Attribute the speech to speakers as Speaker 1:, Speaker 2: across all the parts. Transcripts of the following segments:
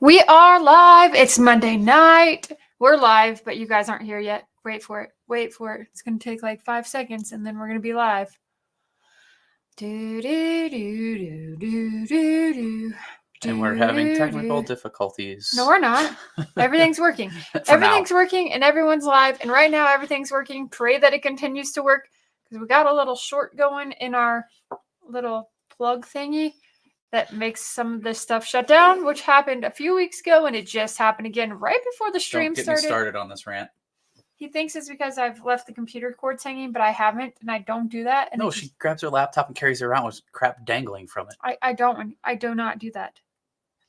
Speaker 1: We are live. It's Monday night. We're live, but you guys aren't here yet. Wait for it. Wait for it. It's going to take like 5 seconds, and then we're going to be live. Do, do, do, do, do, do, do.
Speaker 2: And we're having technical difficulties.
Speaker 1: No, we're not. Everything's working. Everything's working, and everyone's live. And right now, everything's working. Pray that it continues to work, because we got a little short going in our little plug thingy that makes some of this stuff shut down, which happened a few weeks ago, and it just happened again right before the stream started.
Speaker 2: Don't get me started on this rant.
Speaker 1: He thinks it's because I've left the computer cords hanging, but I haven't, and I don't do that. And
Speaker 2: no, she grabs her laptop and carries it around with crap dangling from it.
Speaker 1: I do not do that.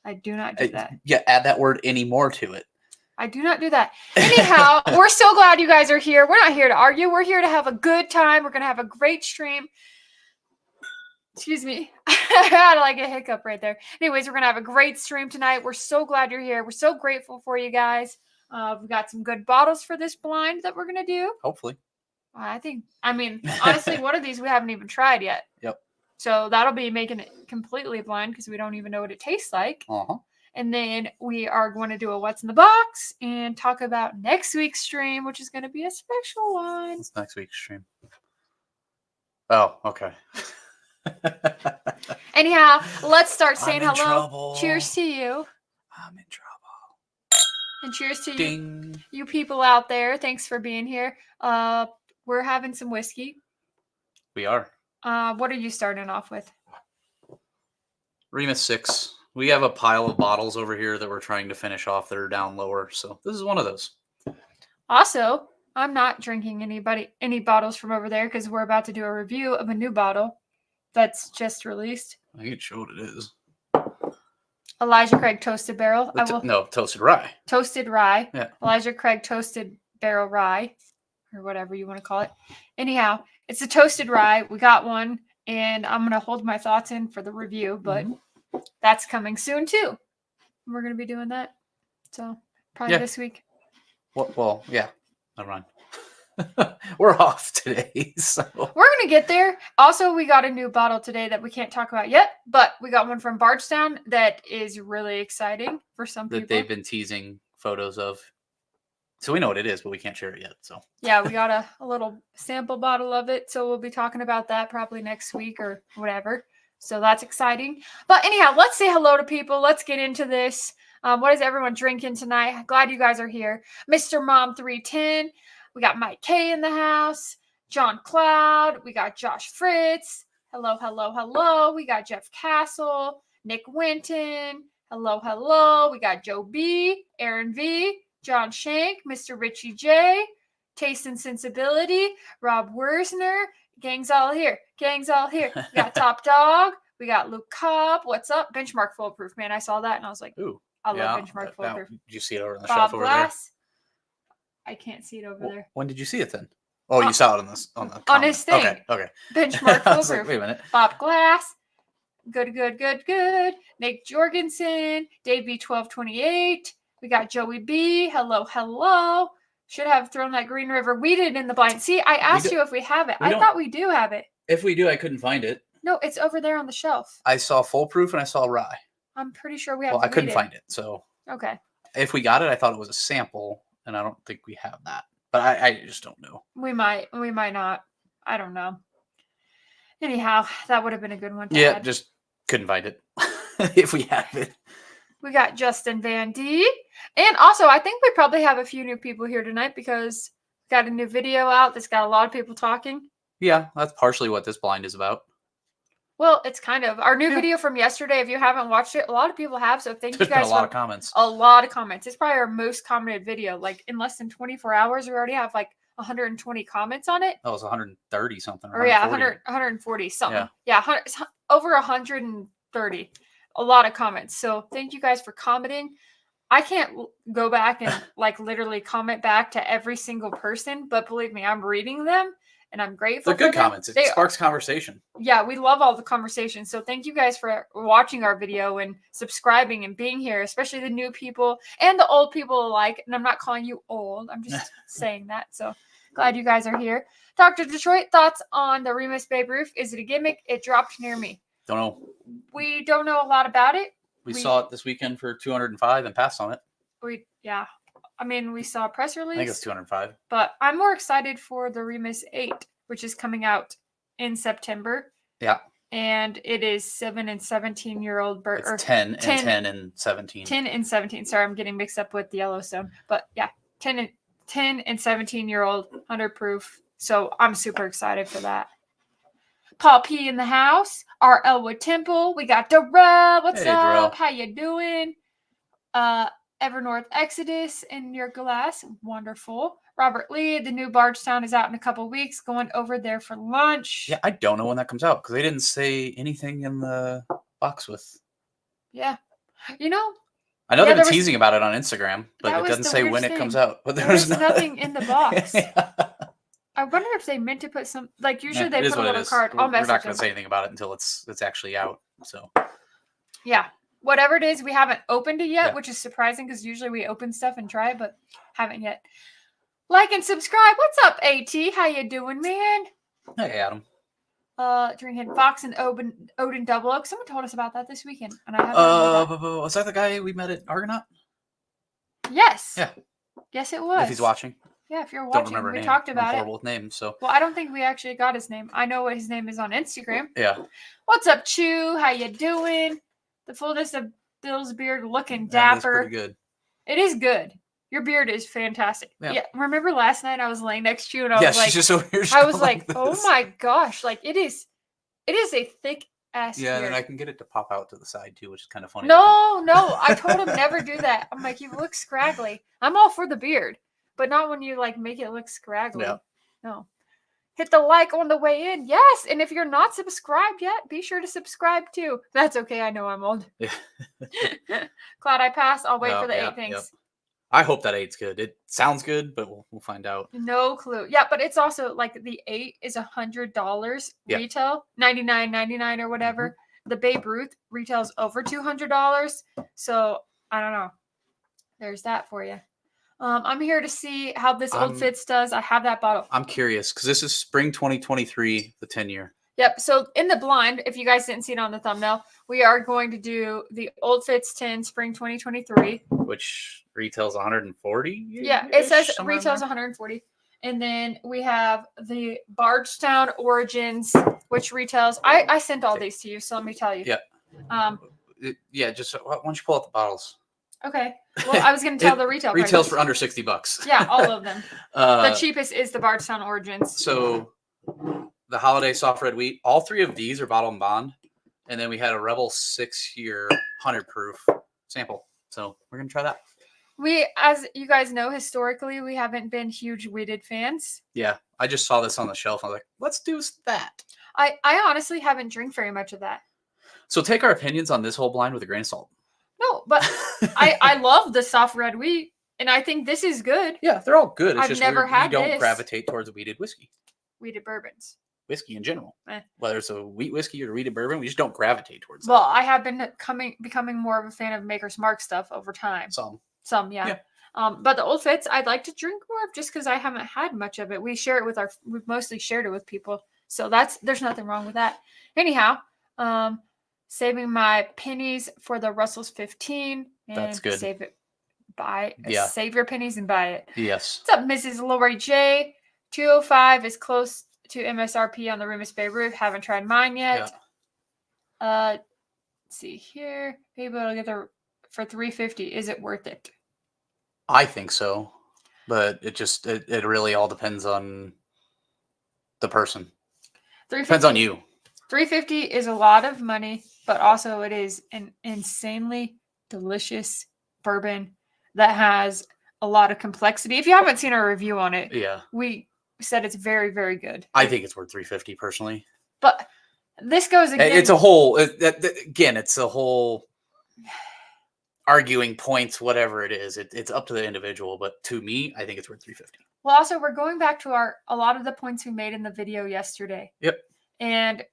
Speaker 1: I do not do that.
Speaker 2: Yeah, add that word anymore to it.
Speaker 1: I do not do that. Anyhow, we're so glad you guys are here. We're not here to argue. We're here to have a good time. We're going to have a great stream. Excuse me. I had like a hiccup right there. Anyways, we're going to have a great stream tonight. We're so glad you're here. We're so grateful for you guys. We've got some good bottles for this blind that we're going to do.
Speaker 2: Hopefully.
Speaker 1: Honestly, one of these we haven't even tried yet.
Speaker 2: Yep.
Speaker 1: So that'll be making it completely blind because we don't even know what it tastes like.
Speaker 2: Uh-huh.
Speaker 1: And then we are going to do a What's in the Box and talk about next week's stream, which is going to be a special one.
Speaker 2: What's next week's stream? Oh, okay.
Speaker 1: Anyhow, let's start saying hello.
Speaker 2: Trouble.
Speaker 1: Cheers to you.
Speaker 2: I'm in trouble.
Speaker 1: And cheers to
Speaker 2: Ding.
Speaker 1: you people out there. Thanks for being here. We're having some whiskey.
Speaker 2: We are.
Speaker 1: What are you starting off with?
Speaker 2: Remus 6. We have a pile of bottles over here that we're trying to finish off that are down lower. So this is one of those.
Speaker 1: Also, I'm not drinking any bottles from over there because we're about to do a review of a new bottle that's just released.
Speaker 2: I can show what it is.
Speaker 1: Elijah Craig Toasted Barrel.
Speaker 2: Toasted Rye.
Speaker 1: Toasted Rye.
Speaker 2: Yeah.
Speaker 1: Elijah Craig Toasted Barrel Rye, or whatever you want to call it. Anyhow, it's a toasted rye. We got one, and I'm going to hold my thoughts in for the review, but that's coming soon too. We're going to be doing that. So probably this week.
Speaker 2: Well, yeah. Never mind. We're off today, so
Speaker 1: we're going to get there. Also, we got a new bottle today that we can't talk about yet, but we got one from Bardstown that is really exciting for some people.
Speaker 2: That they've been teasing photos of. So we know what it is, but we can't share it yet. So
Speaker 1: yeah, we got a little sample bottle of it. So we'll be talking about that probably next week or whatever. So that's exciting. But anyhow, let's say hello to people. Let's get into this. What is everyone drinking tonight? Glad you guys are here. Mr. Mom 310. We got Mike K in the house. John Cloud. We got Josh Fritz. Hello, hello, hello. We got Jeff Castle. Nick Winton. Hello, hello. We got Joe B. Aaron V. John Shank, Mr. Richie J, Taste and Sensibility, Rob Wurzner, gang's all here. Gang's all here. We got Top Dog. We got Luke Cobb. What's up? Benchmark Foolproof, man. I saw that and I was like,
Speaker 2: ooh,
Speaker 1: I love Benchmark Foolproof.
Speaker 2: Did you see it over on the
Speaker 1: Bob
Speaker 2: shelf over
Speaker 1: Glass. There? I can't see it over there.
Speaker 2: When did you see it then? Oh, you saw it
Speaker 1: on his thing.
Speaker 2: Okay.
Speaker 1: Benchmark Foolproof.
Speaker 2: Like, wait a minute.
Speaker 1: Bob Glass. Good. Nick Jorgensen. Dave B1228. We got Joey B. Hello, hello. Should have thrown that Green River Wheated in the blind. See, I asked you if we have it. I thought we do have it.
Speaker 2: If we do, I couldn't find it.
Speaker 1: No, it's over there on the shelf.
Speaker 2: I saw Foolproof and I saw Rye.
Speaker 1: I'm pretty sure we have.
Speaker 2: Well, I couldn't find it, so.
Speaker 1: Okay.
Speaker 2: If we got it, I thought it was a sample, and I don't think we have that. But I just don't know.
Speaker 1: We might not. I don't know. Anyhow, that would have been a good one to add.
Speaker 2: Just couldn't find it. If we have it.
Speaker 1: We got Justin Van D. And also, I think we probably have a few new people here tonight because we got a new video out that's got a lot of people talking.
Speaker 2: Yeah, that's partially what this blind is about.
Speaker 1: Well, it's kind of. Our new video from yesterday, if you haven't watched it, a lot of people have, so thank you guys.
Speaker 2: There's been a lot of comments.
Speaker 1: A lot of comments. It's probably our most commented video. Like, in less than 24 hours, we already have, like, 120 comments on it.
Speaker 2: That was 130 something.
Speaker 1: Or yeah, 140 something. Yeah, over 130. A lot of comments. So thank you guys for commenting. I can't go back and like literally comment back to every single person, but believe me, I'm reading them and I'm grateful.
Speaker 2: They're good comments. It sparks conversation.
Speaker 1: Yeah, we love all the conversation. So thank you guys for watching our video and subscribing and being here, especially the new people and the old people alike. And I'm not calling you old. I'm just saying that. So glad you guys are here. Dr. Detroit, thoughts on the Remus Babe Ruth? Is it a gimmick? It dropped near me.
Speaker 2: Don't know.
Speaker 1: We don't know a lot about it.
Speaker 2: We saw it this weekend for 205 and passed on it.
Speaker 1: Yeah. I mean, we saw a press release.
Speaker 2: I think it's 205.
Speaker 1: But I'm more excited for the Remus 8, which is coming out in September.
Speaker 2: Yeah.
Speaker 1: And it is 7 and 17-year-old bird.
Speaker 2: It's 10 and 17.
Speaker 1: 10 and 17. Sorry, I'm getting mixed up with the Yellowstone. But yeah, 10 and 17-year-old 100 proof. So I'm super excited for that. Paul P in the house. Our Elwood Temple. We got Darrell. What's
Speaker 2: Hey,
Speaker 1: up?
Speaker 2: Darrell.
Speaker 1: How you doing? Evernorth Exodus in your glass. Wonderful. Robert Lee, the new Bardstown is out in a couple weeks. Going over there for lunch.
Speaker 2: Yeah, I don't know when that comes out because they didn't say anything in the box with.
Speaker 1: Yeah. You know,
Speaker 2: I know
Speaker 1: Yeah,
Speaker 2: they've
Speaker 1: there
Speaker 2: been
Speaker 1: was-
Speaker 2: teasing about it on Instagram, but
Speaker 1: That
Speaker 2: it
Speaker 1: was
Speaker 2: doesn't
Speaker 1: the
Speaker 2: say when
Speaker 1: weirdest
Speaker 2: it comes
Speaker 1: thing.
Speaker 2: out. But
Speaker 1: There
Speaker 2: there's
Speaker 1: was nothing in the box.
Speaker 2: Yeah.
Speaker 1: I wonder if they meant to put some, like usually
Speaker 2: Yeah,
Speaker 1: they
Speaker 2: it is
Speaker 1: put a
Speaker 2: what it
Speaker 1: little
Speaker 2: is.
Speaker 1: card. I'll
Speaker 2: We're
Speaker 1: message
Speaker 2: not going
Speaker 1: them.
Speaker 2: to say anything about it until it's actually out. So
Speaker 1: Yeah. Whatever it is, we haven't opened it yet,
Speaker 2: Yeah.
Speaker 1: which is surprising because usually we open stuff and try it, but haven't yet. Like and subscribe. What's up, AT? How you doing, man?
Speaker 2: hey, Adam.
Speaker 1: Drinking Fox and Odin Double Oak. Someone told us about that this weekend, and I have not had
Speaker 2: Was that the guy we met at Argonaut?
Speaker 1: that. Yes.
Speaker 2: Yeah.
Speaker 1: Yes, it was.
Speaker 2: If he's watching,
Speaker 1: Yeah, if you're
Speaker 2: don't
Speaker 1: watching,
Speaker 2: remember
Speaker 1: we
Speaker 2: his name.
Speaker 1: talked
Speaker 2: I'm
Speaker 1: about it.
Speaker 2: horrible with names, so
Speaker 1: Well, I don't think we actually got his name. I know what his name is on Instagram.
Speaker 2: yeah.
Speaker 1: What's up, Chew? How you doing? The fullness of Bill's beard looking
Speaker 2: That's
Speaker 1: dapper.
Speaker 2: pretty good.
Speaker 1: It is good. Your beard is fantastic.
Speaker 2: Yeah.
Speaker 1: Yeah. Remember last night I was laying next to you and I
Speaker 2: Yeah,
Speaker 1: was like,
Speaker 2: she's just over here.
Speaker 1: I was like,
Speaker 2: this.
Speaker 1: oh my gosh, like it is a thick ass
Speaker 2: Yeah, and
Speaker 1: beard.
Speaker 2: then I can get it to pop out to the side too, which is kind of funny.
Speaker 1: No, I told him never do that. I'm like, you look scraggly. I'm all for the beard, but not when you like make it look scraggly.
Speaker 2: Yeah.
Speaker 1: No. Hit the like on the way in. Yes. And if you're not subscribed yet, be sure to subscribe too. That's okay. I know I'm old.
Speaker 2: Yeah.
Speaker 1: Cloud I pass. I'll wait
Speaker 2: Oh,
Speaker 1: for the
Speaker 2: yeah,
Speaker 1: 8 things.
Speaker 2: yep. I hope that 8's good. It sounds good, but we'll find out.
Speaker 1: No clue. Yeah, but it's also like the 8 is $100
Speaker 2: Yeah.
Speaker 1: retail, $99.99 or whatever. The Babe Ruth retails over $200. So I don't know. There's that for you. I'm here to see how this Old Fitz does. I have that bottle.
Speaker 2: I'm curious because this is spring 2023, the 10-year.
Speaker 1: Yep. So in the blind, if you guys didn't see it on the thumbnail, we are going to do the Old Fitz 10 Spring 2023.
Speaker 2: Which retails 140.
Speaker 1: Yeah, it says retails 140. And then we have the Bardstown Origins, which retails. I sent all these to you, so let me tell you.
Speaker 2: Yeah. Yeah, just why don't you pull out the bottles?
Speaker 1: Okay. Well, I was going to tell the retail
Speaker 2: retails
Speaker 1: prices.
Speaker 2: for under $60.
Speaker 1: Yeah, all of them. The cheapest is the Bardstown Origins.
Speaker 2: So the Holladay Soft Red Wheat, all 3 of these are bottle and bond. And then we had a Rebel 6-year 100 proof sample. So we're going to try that.
Speaker 1: We, as you guys know, historically, we haven't been huge wheated fans.
Speaker 2: Yeah. I just saw this on the shelf. I was like, let's do that.
Speaker 1: I honestly haven't drank very much of that.
Speaker 2: So take our opinions on this whole blind with a grain of salt.
Speaker 1: No, but I love the soft red wheat, and I think this is good.
Speaker 2: Yeah, they're all good. It's
Speaker 1: I've
Speaker 2: just
Speaker 1: never had
Speaker 2: we don't
Speaker 1: this.
Speaker 2: gravitate towards wheated whiskey.
Speaker 1: Wheated bourbons.
Speaker 2: Whiskey in general.
Speaker 1: Eh.
Speaker 2: Whether it's a wheat whiskey or wheated bourbon, we just don't gravitate towards that.
Speaker 1: Well, I have been becoming more of a fan of Maker's Mark stuff over time. Some, yeah. But the Old Fitz, I'd like to drink more of just because I haven't had much of it. We've mostly shared it with people. So there's nothing wrong with that. Anyhow, saving my pennies for the Russell's 15. And
Speaker 2: That's good.
Speaker 1: Save your pennies and buy it.
Speaker 2: Yes.
Speaker 1: What's up, Mrs. Lori J? 205 is close to MSRP on the Remus Bay Roof. Haven't tried mine yet. Yeah. Let's see here. Maybe I'll get there for $350. Is it worth it?
Speaker 2: I think so. But it really all depends on the person. Depends on you.
Speaker 1: $350 is a lot of money, but also it is an insanely delicious bourbon that has a lot of complexity. If you haven't seen our review on it,
Speaker 2: yeah,
Speaker 1: we said it's very, very good.
Speaker 2: I think it's worth $350 personally.
Speaker 1: But this goes again.
Speaker 2: It's a whole it's a whole arguing points, whatever it is. It's up to the individual, but to me, I think it's worth $350.
Speaker 1: Well, also we're going back to a lot of the points we made in the video yesterday.
Speaker 2: Yep.
Speaker 1: And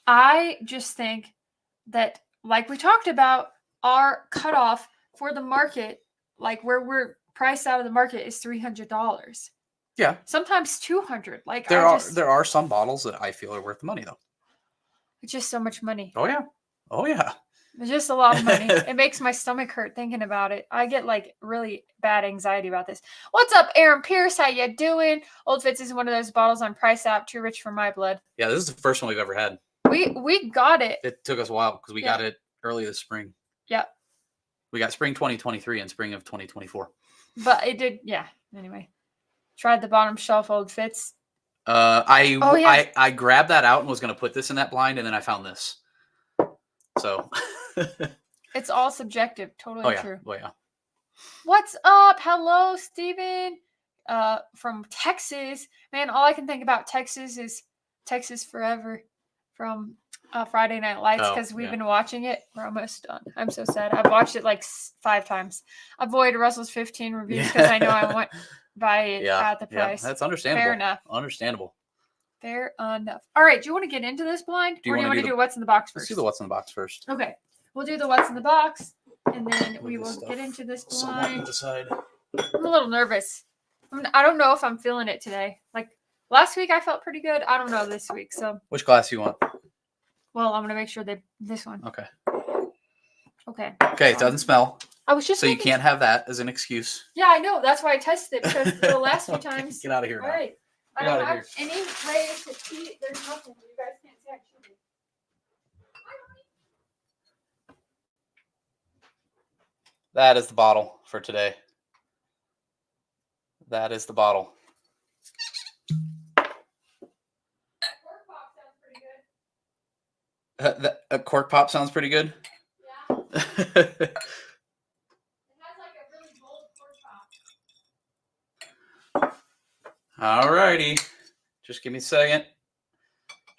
Speaker 1: I just think that, like we talked about, our cutoff for the market, like where we're priced out of the market, is $300.
Speaker 2: Yeah.
Speaker 1: Sometimes $200. Like
Speaker 2: there are some bottles that I feel are worth the money though.
Speaker 1: It's just so much money.
Speaker 2: Oh yeah.
Speaker 1: It's just a lot of money. It makes my stomach hurt thinking about it. I get like really bad anxiety about this. What's up, Aaron Pierce? How you doing? Old Fitz is one of those bottles on price app, too rich for my blood.
Speaker 2: Yeah, this is the first one we've ever had.
Speaker 1: We got it.
Speaker 2: It took us a while because we got it early this spring.
Speaker 1: Yep.
Speaker 2: We got spring 2023 and spring of 2024.
Speaker 1: But it did, yeah. Anyway, tried the bottom shelf Old Fitz.
Speaker 2: I grabbed that out and was going to put this in that blind, and then I found this. So
Speaker 1: it's all subjective. Totally true.
Speaker 2: Oh yeah.
Speaker 1: What's up? Hello, Steven. From Texas. Man, all I can think about Texas is Texas Forever from Friday Night Lights because we've been watching it. We're almost done. I'm so sad. I've watched it like 5 times. Avoid Russell's 15 reviews because I know I want to buy it at the price.
Speaker 2: That's understandable.
Speaker 1: Fair enough.
Speaker 2: Understandable.
Speaker 1: Fair enough. All right. Do you want to get into this blind? Or do you want to do what's in the box first?
Speaker 2: Let's do the what's in the box first.
Speaker 1: Okay. We'll do the what's in the box, and then we will get into this blind. I'm a little nervous. I don't know if I'm feeling it today. Like last week I felt pretty good. I don't know this week. So
Speaker 2: which glass do you want?
Speaker 1: Well, I'm going to make sure this one.
Speaker 2: Okay.
Speaker 1: Okay.
Speaker 2: It doesn't smell.
Speaker 1: I was just
Speaker 2: you can't have that as an excuse.
Speaker 1: Yeah, I know. That's why I tested it because the last few times.
Speaker 2: Get out of here.
Speaker 1: All right. I don't have any way to see. There's nothing. You guys can't see actually.
Speaker 2: That is the bottle for today. That is the bottle. A cork pop sounds pretty good.
Speaker 1: Yeah. It has like a really bold cork pop.
Speaker 2: All righty. Just give me a second.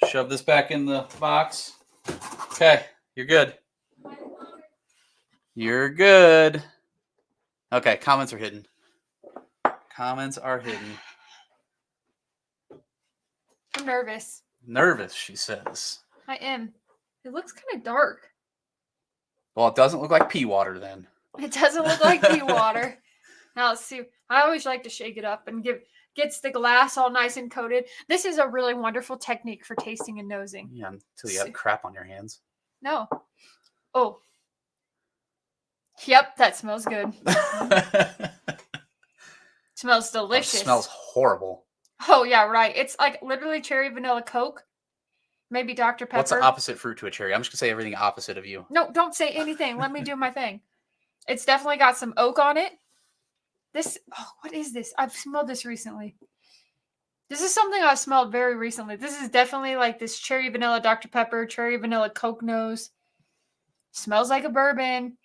Speaker 2: Shove this back in the box. Okay, you're good. You're good. Okay, comments are hidden. Comments are hidden.
Speaker 1: I'm nervous.
Speaker 2: Nervous, she says.
Speaker 1: I am. It looks kind of dark.
Speaker 2: Well, it doesn't look like pea water then.
Speaker 1: It doesn't look like pea water. Now let's see. I always like to shake it up and gets the glass all nice and coated. This is a really wonderful technique for tasting and nosing.
Speaker 2: Yeah, until you have crap on your hands.
Speaker 1: No. Oh. Yep, that smells good. Smells delicious.
Speaker 2: It smells horrible.
Speaker 1: Oh, yeah, right. It's like literally cherry vanilla Coke. Maybe Dr. Pepper.
Speaker 2: What's the opposite fruit to a cherry? I'm just going to say everything opposite of you.
Speaker 1: No, don't say anything. Let me do my thing. It's definitely got some oak on it. What is this? I've smelled this recently. This is something I smelled very recently. This is definitely like this cherry vanilla Dr. Pepper, cherry vanilla Coke nose. Smells like a bourbon.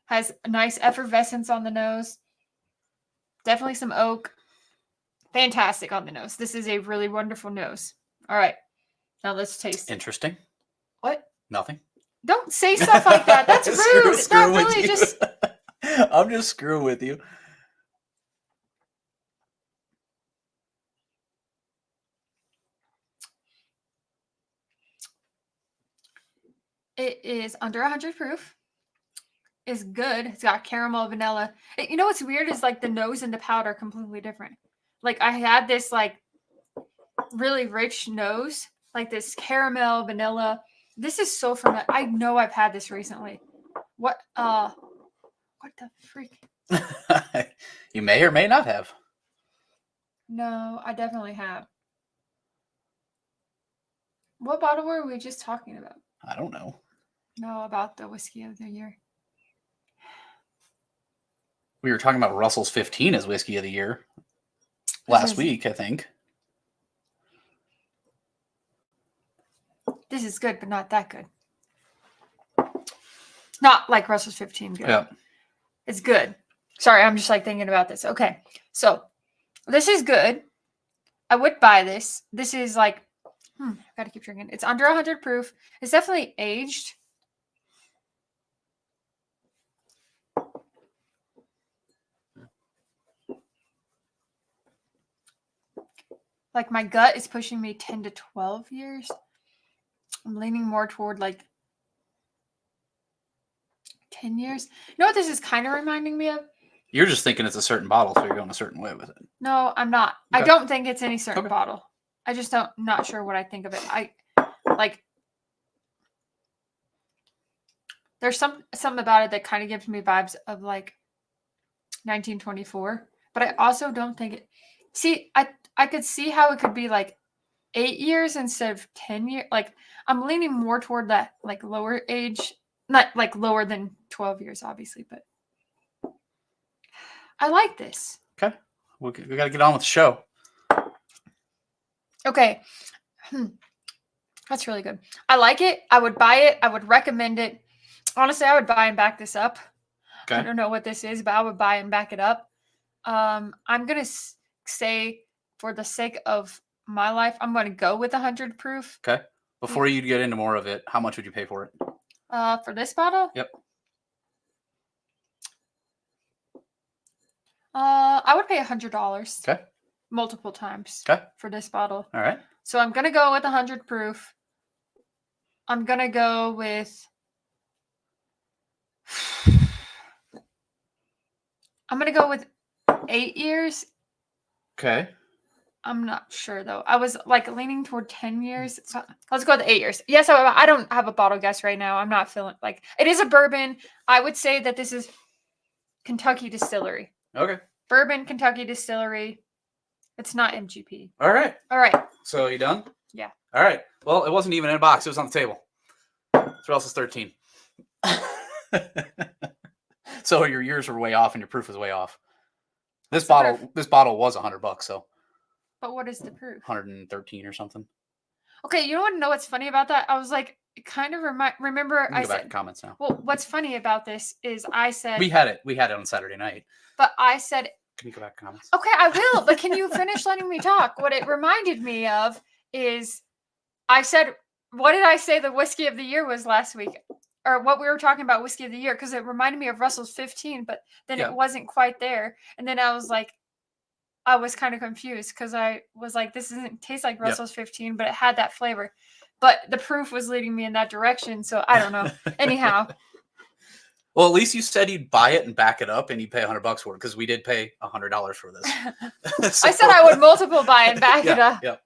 Speaker 1: Has a nice effervescence on the nose. Definitely some oak. Fantastic on the nose. This is a really wonderful nose. All right. Now let's taste it.
Speaker 2: Interesting.
Speaker 1: What?
Speaker 2: Nothing.
Speaker 1: Don't say stuff like that. That's rude.
Speaker 2: Screw
Speaker 1: That really just...
Speaker 2: I'm just screwing with you.
Speaker 1: It is under 100 proof. It's good. It's got caramel, vanilla. You know what's weird is like the nose and the palate are completely different. Like I had this like really rich nose, like this caramel, vanilla. This is so familiar. I know I've had this recently. What the freak?
Speaker 2: You may or may not have.
Speaker 1: No, I definitely have. What bottle were we just talking about?
Speaker 2: I don't know.
Speaker 1: No, about the whiskey of the year.
Speaker 2: We were talking about Russell's 15 as whiskey of the year last week, I think.
Speaker 1: This is good, but not that good. Not like Russell's 15 good.
Speaker 2: Yeah.
Speaker 1: It's good. Sorry, I'm just like thinking about this. Okay, so this is good. I would buy this. This is like, I gotta keep drinking. It's under 100 proof. It's definitely aged. Like my gut is pushing me 10 to 12 years. I'm leaning more toward like 10 years. You know what this is kind of reminding me of?
Speaker 2: You're just thinking it's a certain bottle, so you're going a certain way with it.
Speaker 1: No, I'm not.
Speaker 2: Okay.
Speaker 1: I don't think it's any certain bottle. I just not sure what I think of it. There's something about it that kind of gives me vibes of like 1924, but I also don't think it. See, I could see how it could be like 8 years instead of 10 years. Like I'm leaning more toward that like lower age, not like lower than 12 years, obviously, but I like this.
Speaker 2: Okay. We got to get on with the show.
Speaker 1: Okay. That's really good. I like it. I would buy it. I would recommend it. Honestly, I would buy and back this up.
Speaker 2: Okay.
Speaker 1: I don't know what this is, but I would buy and back it up. I'm going to say for the sake of my life, I'm going to go with 100 proof.
Speaker 2: Okay. Before you get into more of it, how much would you pay for it?
Speaker 1: For this bottle?
Speaker 2: Yep.
Speaker 1: I would pay $100.
Speaker 2: Okay.
Speaker 1: Multiple times.
Speaker 2: Okay.
Speaker 1: For this bottle.
Speaker 2: All right.
Speaker 1: So I'm going to go with 100 proof. I'm going to go with... I'm going to go with 8 years.
Speaker 2: Okay.
Speaker 1: I'm not sure, though. I was, like, leaning toward 10 years. So let's go with 8 years. Yes, I don't have a bottle guess right now. I'm not feeling... Like, it is a bourbon. I would say that this is Kentucky Distillery.
Speaker 2: Okay. Bourbon,
Speaker 1: Kentucky Distillery. It's not MGP.
Speaker 2: All right.
Speaker 1: All right.
Speaker 2: So you done?
Speaker 1: Yeah.
Speaker 2: All right. Well, it wasn't even in a box. It was on the table. So else is 13. So your years were way off and your proof was way off. This bottle was $100. So.
Speaker 1: But what is the proof?
Speaker 2: 113 or something.
Speaker 1: Okay, you want to know what's funny about that? I was like, kind of remember I
Speaker 2: go back
Speaker 1: said
Speaker 2: to comments now.
Speaker 1: Well, what's funny about this is I said
Speaker 2: we had it on Saturday night.
Speaker 1: But I said,
Speaker 2: can you go back to comments?
Speaker 1: Okay, I will, but can you finish letting me talk? What it reminded me of is I said, what did I say the whiskey of the year was last week? Or what we were talking about whiskey of the year, because it reminded me of Russell's 15, but then it wasn't quite there. And then I was like, I was kind of confused because I was like, this doesn't taste like Russell's 15, but it had that flavor. But the proof was leading me in that direction, so I don't know. Anyhow.
Speaker 2: Well, at least you said you'd buy it and back it up, and you pay $100 for it, because we did pay $100 for this.
Speaker 1: So, I said I would multiple buy and back it up.
Speaker 2: Yep.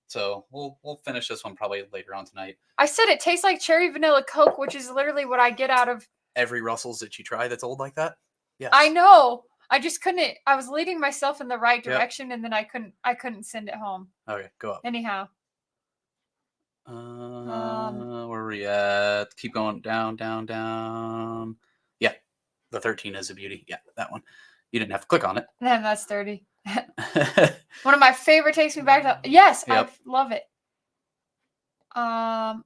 Speaker 2: So we'll finish this one probably later on tonight.
Speaker 1: I said it tastes like cherry vanilla Coke, which is literally what I get out of
Speaker 2: every Russell's that you try that's old like that. Yes.
Speaker 1: I know. I just couldn't. I was leading myself in the right direction, and then I couldn't send it home.
Speaker 2: Okay, go up.
Speaker 1: Anyhow.
Speaker 2: Where are we at? Keep going down, down, down. Yeah, the 13 is a beauty. Yeah, that one. You didn't have to click on it.
Speaker 1: Then that's 30. One of my favorite takes me back to. Yes, I love it. I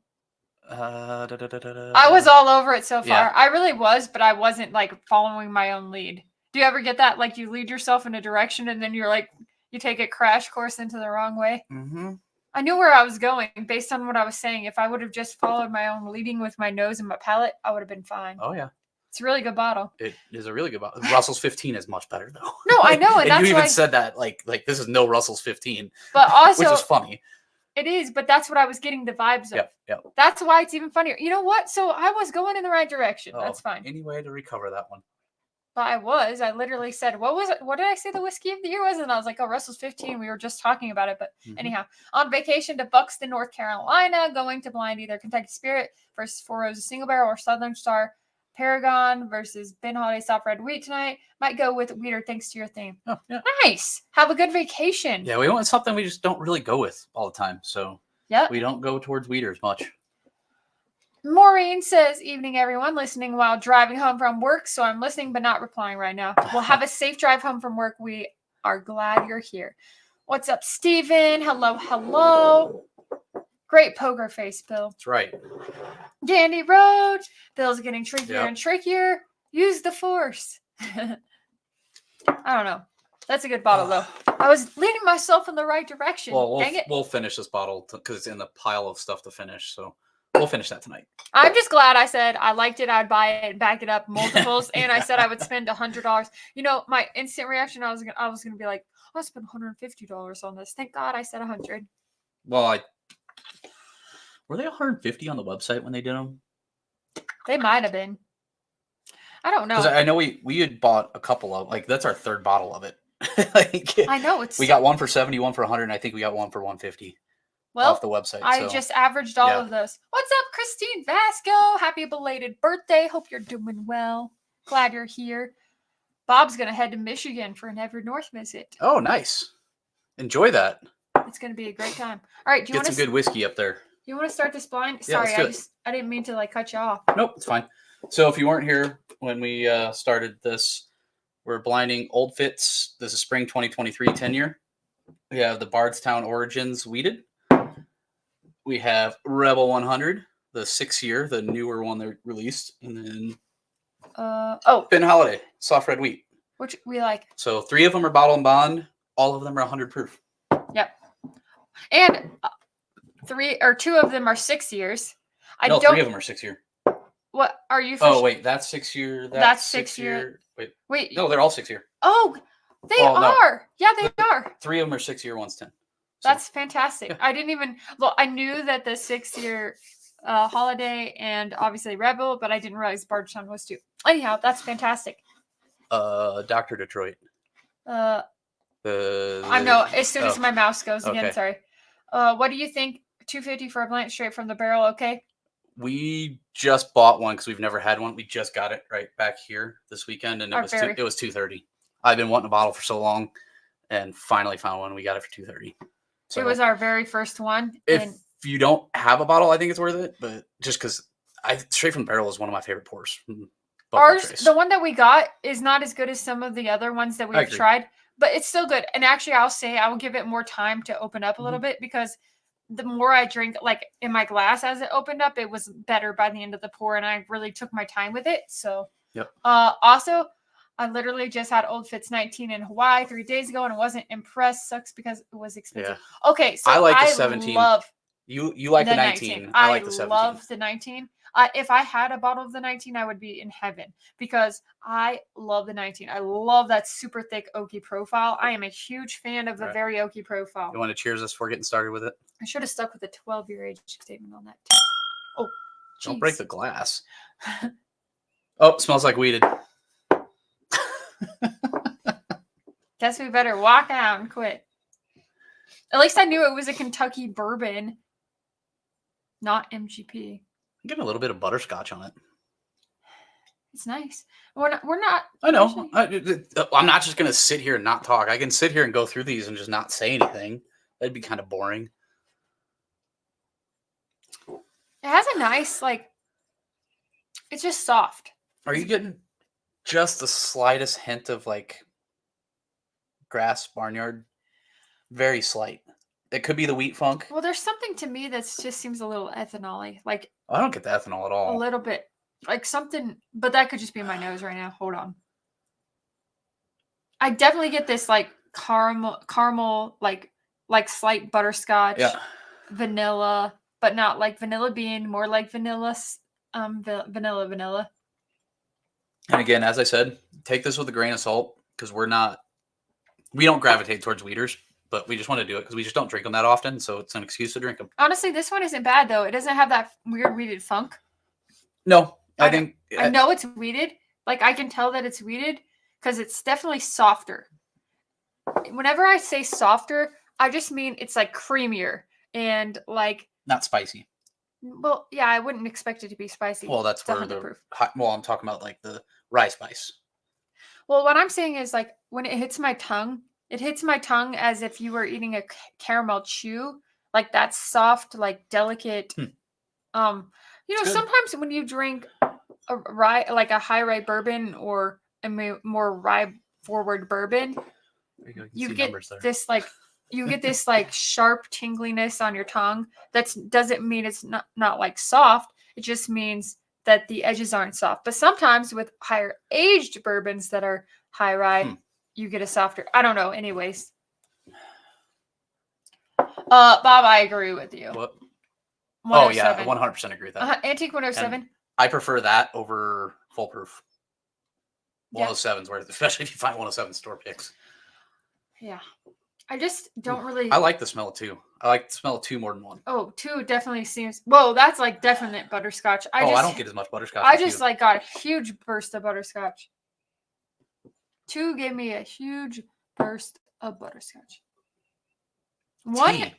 Speaker 1: was all over it so far.
Speaker 2: Yeah.
Speaker 1: I really was, but I wasn't like following my own lead. Do you ever get that? Like you lead yourself in a direction and then you're like, you take a crash course into the wrong way.
Speaker 2: Mm-hmm.
Speaker 1: I knew where I was going based on what I was saying. If I would have just followed my own leading with my nose and my palate, I would have been fine.
Speaker 2: Oh, yeah.
Speaker 1: It's a really good bottle.
Speaker 2: It is a really good bottle. Russell's 15 is much better, though.
Speaker 1: No, I know. And that's
Speaker 2: you even said that, like this is no Russell's 15.
Speaker 1: But also,
Speaker 2: which is funny.
Speaker 1: It is, but that's what I was getting the vibes of.
Speaker 2: Yep.
Speaker 1: That's why it's even funnier. You know what? So I was going in the right direction. That's fine.
Speaker 2: Any way to recover that one.
Speaker 1: But I literally said, what was it? What did I say the whiskey of the year was? And I was like, oh, Russell's 15. We were just talking about it. But anyhow, on vacation to Buxton, North Carolina, going to blind either Kentucky Spirit versus Four Roses Single Barrel or Southern Star Paragon versus Ben Holladay Soft Red Wheat tonight. Might go with Wheater thanks to your theme.
Speaker 2: Oh, yeah.
Speaker 1: Nice. Have a good vacation.
Speaker 2: Yeah, we want something we just don't really go with all the time. So we don't go towards Wheaters much.
Speaker 1: Maureen says, evening, everyone. Listening while driving home from work. So I'm listening but not replying right now. We'll have a safe drive home from work. We are glad you're here. What's up, Steven? Hello, hello. Great poker face, Bill.
Speaker 2: That's right.
Speaker 1: Dandy Roach. Bill's getting trickier and trickier. Use the force. I don't know. That's a good bottle, though. I was leading myself in the right direction.
Speaker 2: Well,
Speaker 1: Dang it.
Speaker 2: We'll finish this bottle because it's in the pile of stuff to finish. So we'll finish that tonight.
Speaker 1: I'm just glad I said I liked it. I'd buy it, back it up, multiples, and I said I would spend $100. You know, my instant reaction, I was gonna be like, I spent $150 on this. Thank God I said 100.
Speaker 2: Well, were they 150 on the website when they did them?
Speaker 1: They might have been. I don't know.
Speaker 2: Because I know we had bought a couple of that's our third bottle of it.
Speaker 1: I know
Speaker 2: we got one for 70, one for 100, and I think we got one for 150.
Speaker 1: Well,
Speaker 2: off the website.
Speaker 1: I
Speaker 2: so.
Speaker 1: just averaged all
Speaker 2: yeah.
Speaker 1: of those. What's up, Christine Vasco? Happy belated birthday. Hope you're doing well. Glad you're here. Bob's going to head to Michigan for an Ever North visit.
Speaker 2: Oh, nice. Enjoy that.
Speaker 1: It's going to be a great time. All right.
Speaker 2: Get some good whiskey up there.
Speaker 1: You want to start this blind?
Speaker 2: Yeah,
Speaker 1: Sorry, I didn't mean to like cut you off.
Speaker 2: Nope, it's fine. So if you weren't here when we started this, we're blinding Old Fitz. This is spring 2023 10-year. We have the Bardstown Origins Wheated. We have Rebel 100, the 6-year, the newer one they released, and then Holladay Soft Red Wheat,
Speaker 1: which we like.
Speaker 2: So 3 of them are bottle and bond. All of them are 100 proof.
Speaker 1: Yep. And 2 of them are 6 years.
Speaker 2: No, 3 of them are 6-year.
Speaker 1: What are you?
Speaker 2: Wait, that's 6-year.
Speaker 1: That's 6-year. Wait.
Speaker 2: No, they're all 6-year.
Speaker 1: Oh, they are. No. Yeah, they are.
Speaker 2: 3 of them are 6-year. One's 10. So.
Speaker 1: That's fantastic. Yeah. I didn't even. Well, I knew that the 6-year Holladay and obviously Rebel, but I didn't realize Bardstown was too. Anyhow, that's fantastic.
Speaker 2: Dr. Detroit.
Speaker 1: I know. As soon as my mouse goes again, sorry. What do you think? $250 for a blank straight from the barrel. Okay.
Speaker 2: We just bought one because we've never had one. We just got it right back here this weekend, and it was $230. I've been wanting a bottle for so long, and finally found one. We got it for $230. So
Speaker 1: it was our very first one.
Speaker 2: If you don't have a bottle, I think it's worth it. But just because straight from the barrel is one of my favorite pours.
Speaker 1: Ours, the one that we got, is not as good as some of the other ones that we've tried, but it's still good. And actually, I will give it more time to open up a little bit because the more I drink, like in my glass as it opened up, it was better by the end of the pour, and I really took my time with it. So, also, I literally just had Old Fitz 19 in Hawaii 3 days ago, and I wasn't impressed. Sucks because it was expensive. Yeah. Okay, so
Speaker 2: I like the 17. You like the 19. I like the 17.
Speaker 1: I love the 19. If I had a bottle of the 19, I would be in heaven because I love the 19. I love that super thick oaky profile. I am a huge fan of the very oaky profile.
Speaker 2: You want to cheers us before getting started with it?
Speaker 1: I should have stuck with the 12-year age statement on that. Oh, geez.
Speaker 2: Don't break the glass. Oh, smells like wheated.
Speaker 1: Guess we better walk out and quit. At least I knew it was a Kentucky bourbon, not MGP.
Speaker 2: I'm getting a little bit of butterscotch on it.
Speaker 1: It's nice. We're not.
Speaker 2: I know. I'm not just going to sit here and not talk. I can sit here and go through these and just not say anything. That'd be kind of boring.
Speaker 1: It has a nice, it's just soft.
Speaker 2: Are you getting just the slightest hint of, grass barnyard? Very slight. It could be the wheat funk.
Speaker 1: Well, there's something to me that just seems a little ethanol-y.
Speaker 2: I don't get the ethanol at all.
Speaker 1: A little bit. Something, but that could just be my nose right now. Hold on. I definitely get this, caramel, slight butterscotch, vanilla, but not like vanilla bean, more like vanilla. And
Speaker 2: again, as I said, take this with a grain of salt because we don't gravitate towards wheaters. But we just want to do it because we just don't drink them that often, so it's an excuse to drink them.
Speaker 1: Honestly, this one isn't bad, though. It doesn't have that weird wheated funk.
Speaker 2: No, I
Speaker 1: know it's wheated. I can tell that it's wheated because it's definitely softer. Whenever I say softer, I just mean it's, creamier and,
Speaker 2: not spicy.
Speaker 1: Well, yeah, I wouldn't expect it to be spicy.
Speaker 2: Well, that's where I'm talking about, the rye spice.
Speaker 1: Well, what I'm saying is, when it hits my tongue, it hits my tongue as if you were eating a caramel chew, that soft, delicate. Sometimes when you drink a rye, a high rye bourbon or a more rye forward bourbon, you get this sharp tingliness on your tongue. That doesn't mean it's not soft. It just means that the edges aren't soft. But sometimes with higher aged bourbons that are high rye. You get a softer. I don't know. Anyways, Bob, I agree with you.
Speaker 2: What? Oh yeah, 100% agree with that.
Speaker 1: Antique 107. And
Speaker 2: I prefer that over full proof. 107s, where especially if you find 107 store picks.
Speaker 1: Yeah, I just don't really.
Speaker 2: I like the smell of 2. I like the smell of 2 more than 1.
Speaker 1: Oh, 2 definitely seems. Whoa, that's definite butterscotch. I don't
Speaker 2: get as much butterscotch.
Speaker 1: I just got a huge burst of butterscotch. 2 gave me a huge burst of butterscotch. 1,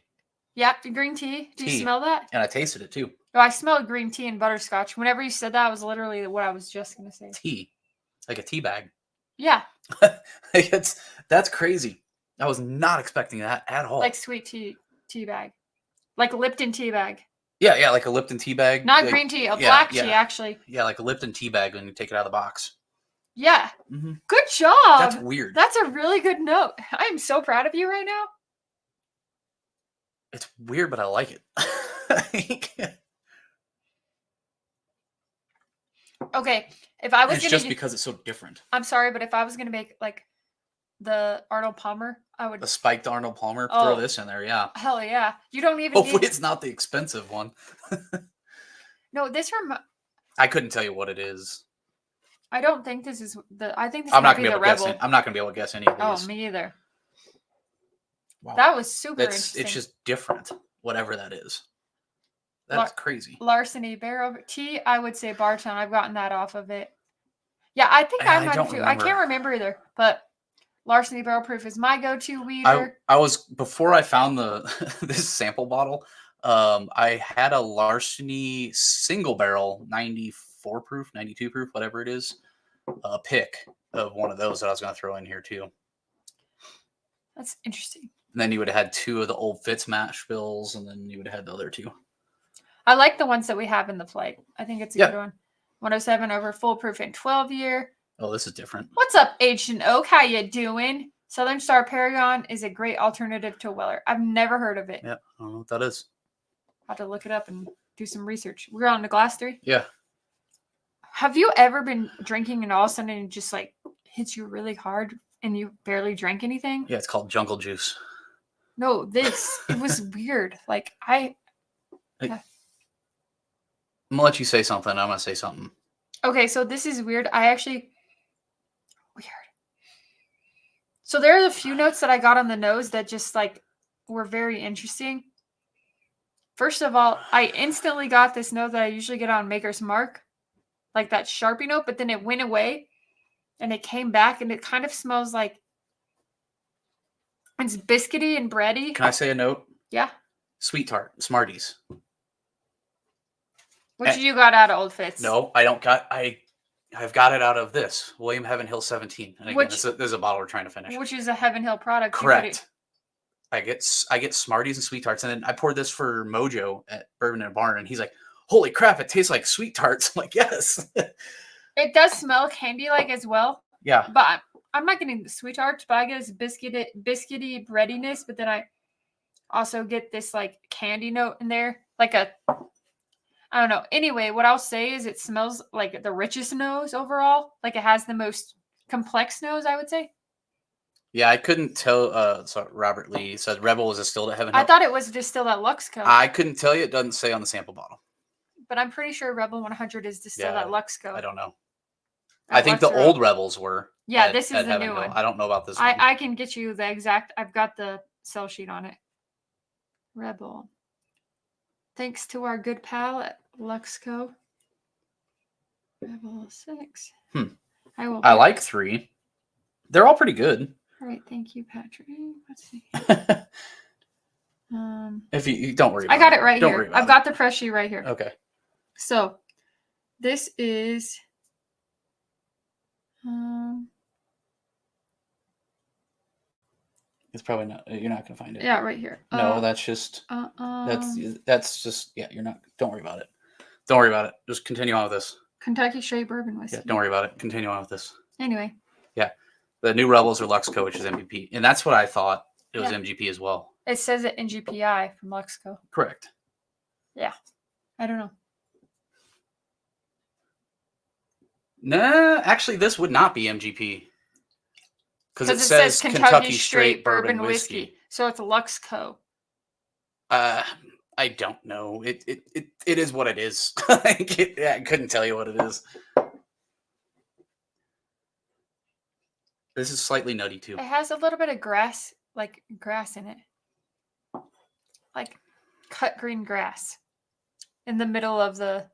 Speaker 1: Yep, the green tea. Do you
Speaker 2: Tea.
Speaker 1: smell that?
Speaker 2: And I tasted it too.
Speaker 1: Oh, I smelled green tea and butterscotch. Whenever you said that, was literally what I was just gonna say.
Speaker 2: Tea. Like a tea bag.
Speaker 1: Yeah.
Speaker 2: That's crazy. I was not expecting that at all.
Speaker 1: Like sweet tea bag. Like Lipton tea bag.
Speaker 2: Yeah, like a Lipton tea bag.
Speaker 1: Not
Speaker 2: like,
Speaker 1: green tea, black tea, actually.
Speaker 2: Yeah, like a Lipton tea bag when you take it out of the box.
Speaker 1: Yeah.
Speaker 2: Mm-hmm.
Speaker 1: Good job.
Speaker 2: That's weird.
Speaker 1: That's a really good note. I am so proud of you right now.
Speaker 2: It's weird, but I like it.
Speaker 1: Okay, if I was
Speaker 2: it's
Speaker 1: gonna
Speaker 2: just because it's so different.
Speaker 1: I'm sorry, but if I was gonna make like the Arnold Palmer, I would
Speaker 2: the spiked Arnold Palmer. Throw this in there, yeah.
Speaker 1: Hell yeah! You don't even.
Speaker 2: Hopefully, it's not the expensive one.
Speaker 1: No, this from.
Speaker 2: I couldn't tell you what it is.
Speaker 1: I don't think this is the. I think this
Speaker 2: I'm not
Speaker 1: might
Speaker 2: gonna
Speaker 1: be
Speaker 2: be able
Speaker 1: the
Speaker 2: to guess
Speaker 1: Rebel.
Speaker 2: I'm not gonna be able to guess any of these.
Speaker 1: Oh, me either.
Speaker 2: Wow.
Speaker 1: That was super interesting.
Speaker 2: It's just different, whatever that is. That's crazy.
Speaker 1: Larceny Barrel Tea, I would say Bardstown. I've gotten that off of it. Yeah, I think I might have too. I can't remember either, but Larceny Barrel Proof is my go-to weeder.
Speaker 2: I was before I found this sample bottle. I had a Larceny single barrel 94 proof, 92 proof, whatever it is, a pick of one of those that I was going to throw in here too.
Speaker 1: That's interesting.
Speaker 2: And then you would have had 2 of the Old Fitz mash bills, and then you would have had the other 2.
Speaker 1: I like the ones that we have in the flight. I think it's a good one. 107 over foolproof in 12 year.
Speaker 2: Oh, this is different.
Speaker 1: What's up, Ancient Oak? How you doing? Southern Star Paragon is a great alternative to Weller. I've never heard of it.
Speaker 2: Yeah, I don't know what that is.
Speaker 1: I'll have to look it up and do some research. We're on the glass 3?
Speaker 2: Yeah.
Speaker 1: Have you ever been drinking and all of a sudden it just like hits you really hard and you barely drank anything?
Speaker 2: Yeah, it's called Jungle Juice.
Speaker 1: No, it was weird. Like
Speaker 2: I'm gonna let you say something. I'm gonna say something.
Speaker 1: Okay, so this is weird. Weird. So there are a few notes that I got on the nose that just like were very interesting. First of all, I instantly got this note that I usually get on Maker's Mark, like that Sharpie note, but then it went away and it came back and it kind of smells like it's biscuity and bready.
Speaker 2: Can I say a note?
Speaker 1: Yeah.
Speaker 2: Sweet Tart, Smarties.
Speaker 1: Which you got out of Old Fitz?
Speaker 2: No, I don't got. I've got it out of this William Heaven Hill 17. And again, this is a bottle we're trying to finish.
Speaker 1: Which is a Heaven Hill product.
Speaker 2: Correct. I get Smarties and Sweet Tarts, and then I poured this for Mojo at Bourbon in a Barn, and he's like, "Holy crap! It tastes like Sweet Tarts." I'm like, "Yes."
Speaker 1: It does smell candy-like as well.
Speaker 2: Yeah.
Speaker 1: But I'm not getting the Sweet Tarts, but I get this biscuity breadiness. But then I also get this like candy note in there, like I don't know. Anyway, what I'll say is it smells like the richest nose overall. Like it has the most complex nose, I would say.
Speaker 2: Yeah, I couldn't tell. So Robert Lee said Rebel was distilled at Heaven Hill.
Speaker 1: I thought it was distilled at Luxco.
Speaker 2: I couldn't tell you. It doesn't say on the sample bottle.
Speaker 1: But I'm pretty sure Rebel 100 is distilled at Luxco.
Speaker 2: I don't know. I think the old Rebels were.
Speaker 1: Yeah, this is the new one.
Speaker 2: I don't know about this one.
Speaker 1: I can get you the exact. I've got the sell sheet on it. Rebel. Thanks to our good pal at Luxco. Rebel 6. I
Speaker 2: like 3. They're all pretty good.
Speaker 1: All right, thank you, Patrick. Let's see.
Speaker 2: If you don't worry about
Speaker 1: I got it right
Speaker 2: Don't
Speaker 1: here.
Speaker 2: worry about
Speaker 1: I've got the press sheet right here.
Speaker 2: Okay.
Speaker 1: So, this is
Speaker 2: it's probably not. You're not gonna find it.
Speaker 1: Yeah, right here.
Speaker 2: No, that's just. That's just. Yeah, you're not. Don't worry about it. Don't worry about it. Just continue on with this.
Speaker 1: Kentucky Straight Bourbon Whiskey.
Speaker 2: Yeah, don't worry about it. Continue on with this.
Speaker 1: Anyway.
Speaker 2: Yeah, the new Rebels are Luxco, which is MVP, and that's what I thought it was MGP as well.
Speaker 1: It says it in GPI from Luxco.
Speaker 2: Correct.
Speaker 1: Yeah, I don't know.
Speaker 2: Nah, actually, this would not be MGP. Because it says Kentucky Straight Bourbon Whiskey.
Speaker 1: So it's a Luxco.
Speaker 2: I don't know. It is what it is. I couldn't tell you what it is. This is slightly nutty too.
Speaker 1: It has a little bit of grass in it. Like cut green grass in the middle of the...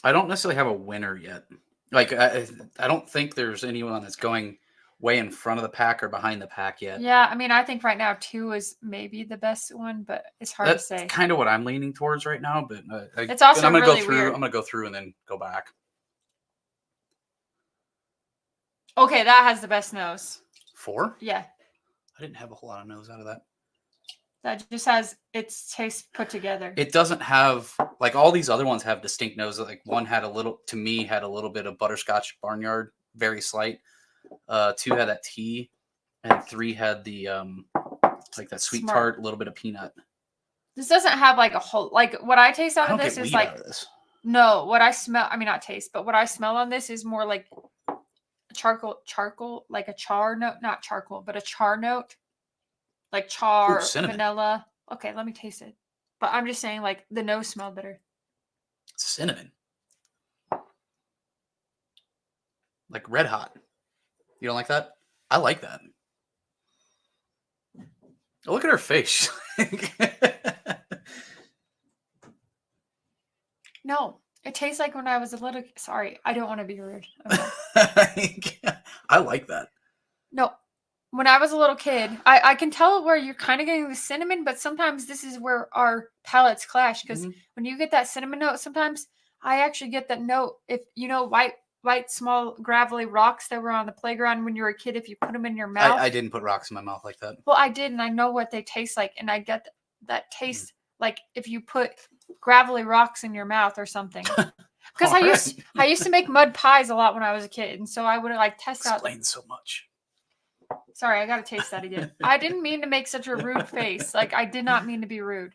Speaker 2: I don't necessarily have a winner yet. Like, I don't think there's anyone that's going way in front of the pack or behind the pack yet.
Speaker 1: Yeah, I mean, I think right now 2 is maybe the best one, but it's hard
Speaker 2: That's
Speaker 1: to say.
Speaker 2: kind of what I'm leaning towards right now. But
Speaker 1: It's also
Speaker 2: I'm gonna
Speaker 1: really
Speaker 2: go through.
Speaker 1: weird.
Speaker 2: I'm gonna go through and then go back.
Speaker 1: Okay, that has the best nose.
Speaker 2: 4?
Speaker 1: Yeah,
Speaker 2: I didn't have a whole lot of nose out of that.
Speaker 1: that just has its taste put together.
Speaker 2: It doesn't have like all these other ones have distinct noses. Like one had a little, to me, had a little bit of butterscotch barnyard, very slight. 2 had that tea, and 3 had the like that sweet
Speaker 1: Smart.
Speaker 2: tart, a little bit of peanut.
Speaker 1: This doesn't have like a whole like what I taste out
Speaker 2: I
Speaker 1: of
Speaker 2: don't
Speaker 1: this
Speaker 2: get
Speaker 1: is
Speaker 2: weed
Speaker 1: like
Speaker 2: out of this.
Speaker 1: no, what I smell. I mean, not taste, but what I smell on this is more like charcoal, like a char note, not charcoal, but a char note, like char,
Speaker 2: Ooh, cinnamon.
Speaker 1: vanilla. Okay, let me taste it. But I'm just saying, like the nose smelled better.
Speaker 2: Cinnamon, like red hot. You don't like that? I like that. Oh, look at her face.
Speaker 1: No, it tastes like when I was a little. Sorry, I don't want to be rude. Okay.
Speaker 2: I like that.
Speaker 1: No, when I was a little kid, I can tell where you're kind of getting the cinnamon, but sometimes this is where our palates clash because when you get that cinnamon note, sometimes I actually get that note. If you know white small gravelly rocks that were on the playground when you were a kid, if you put them in your mouth.
Speaker 2: I didn't put rocks in my mouth like that.
Speaker 1: Well, I did, and I know what they taste like, and I get that taste like if you put gravelly rocks in your mouth or something. Because I used to make mud pies a lot when I was a kid, and so I would like test out.
Speaker 2: Explains so much.
Speaker 1: Sorry, I gotta taste that again. I didn't mean to make such a rude face. Like I did not mean to be rude.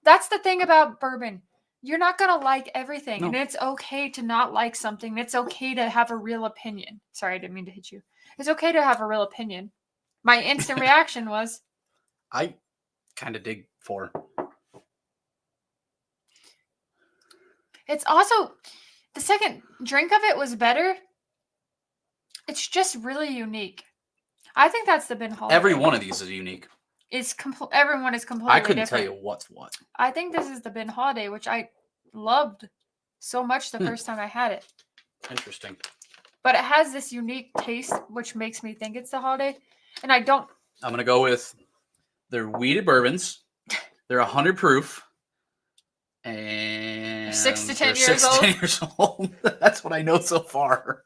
Speaker 1: That's the thing about bourbon. You're not gonna like everything,
Speaker 2: No.
Speaker 1: and it's okay to not like something. It's okay to have a real opinion. Sorry, I didn't mean to hit you. It's okay to have a real opinion. My instant reaction was,
Speaker 2: I kind of dig 4.
Speaker 1: it's also the second drink of it was better. It's just really unique. I think that's the bin Holladay.
Speaker 2: Every one of these is unique.
Speaker 1: Everyone is completely
Speaker 2: I couldn't
Speaker 1: different.
Speaker 2: tell you what's what.
Speaker 1: I think this is the bin Holladay, which I loved so much the first time I had it.
Speaker 2: Interesting.
Speaker 1: But it has this unique taste, which makes me think it's the Holladay. And I don't.
Speaker 2: I'm gonna go with they're wheated bourbons. They're 100 proof. And
Speaker 1: 6 to 10
Speaker 2: they're
Speaker 1: years
Speaker 2: 6 to
Speaker 1: old.
Speaker 2: 10 years old. That's what I know so far.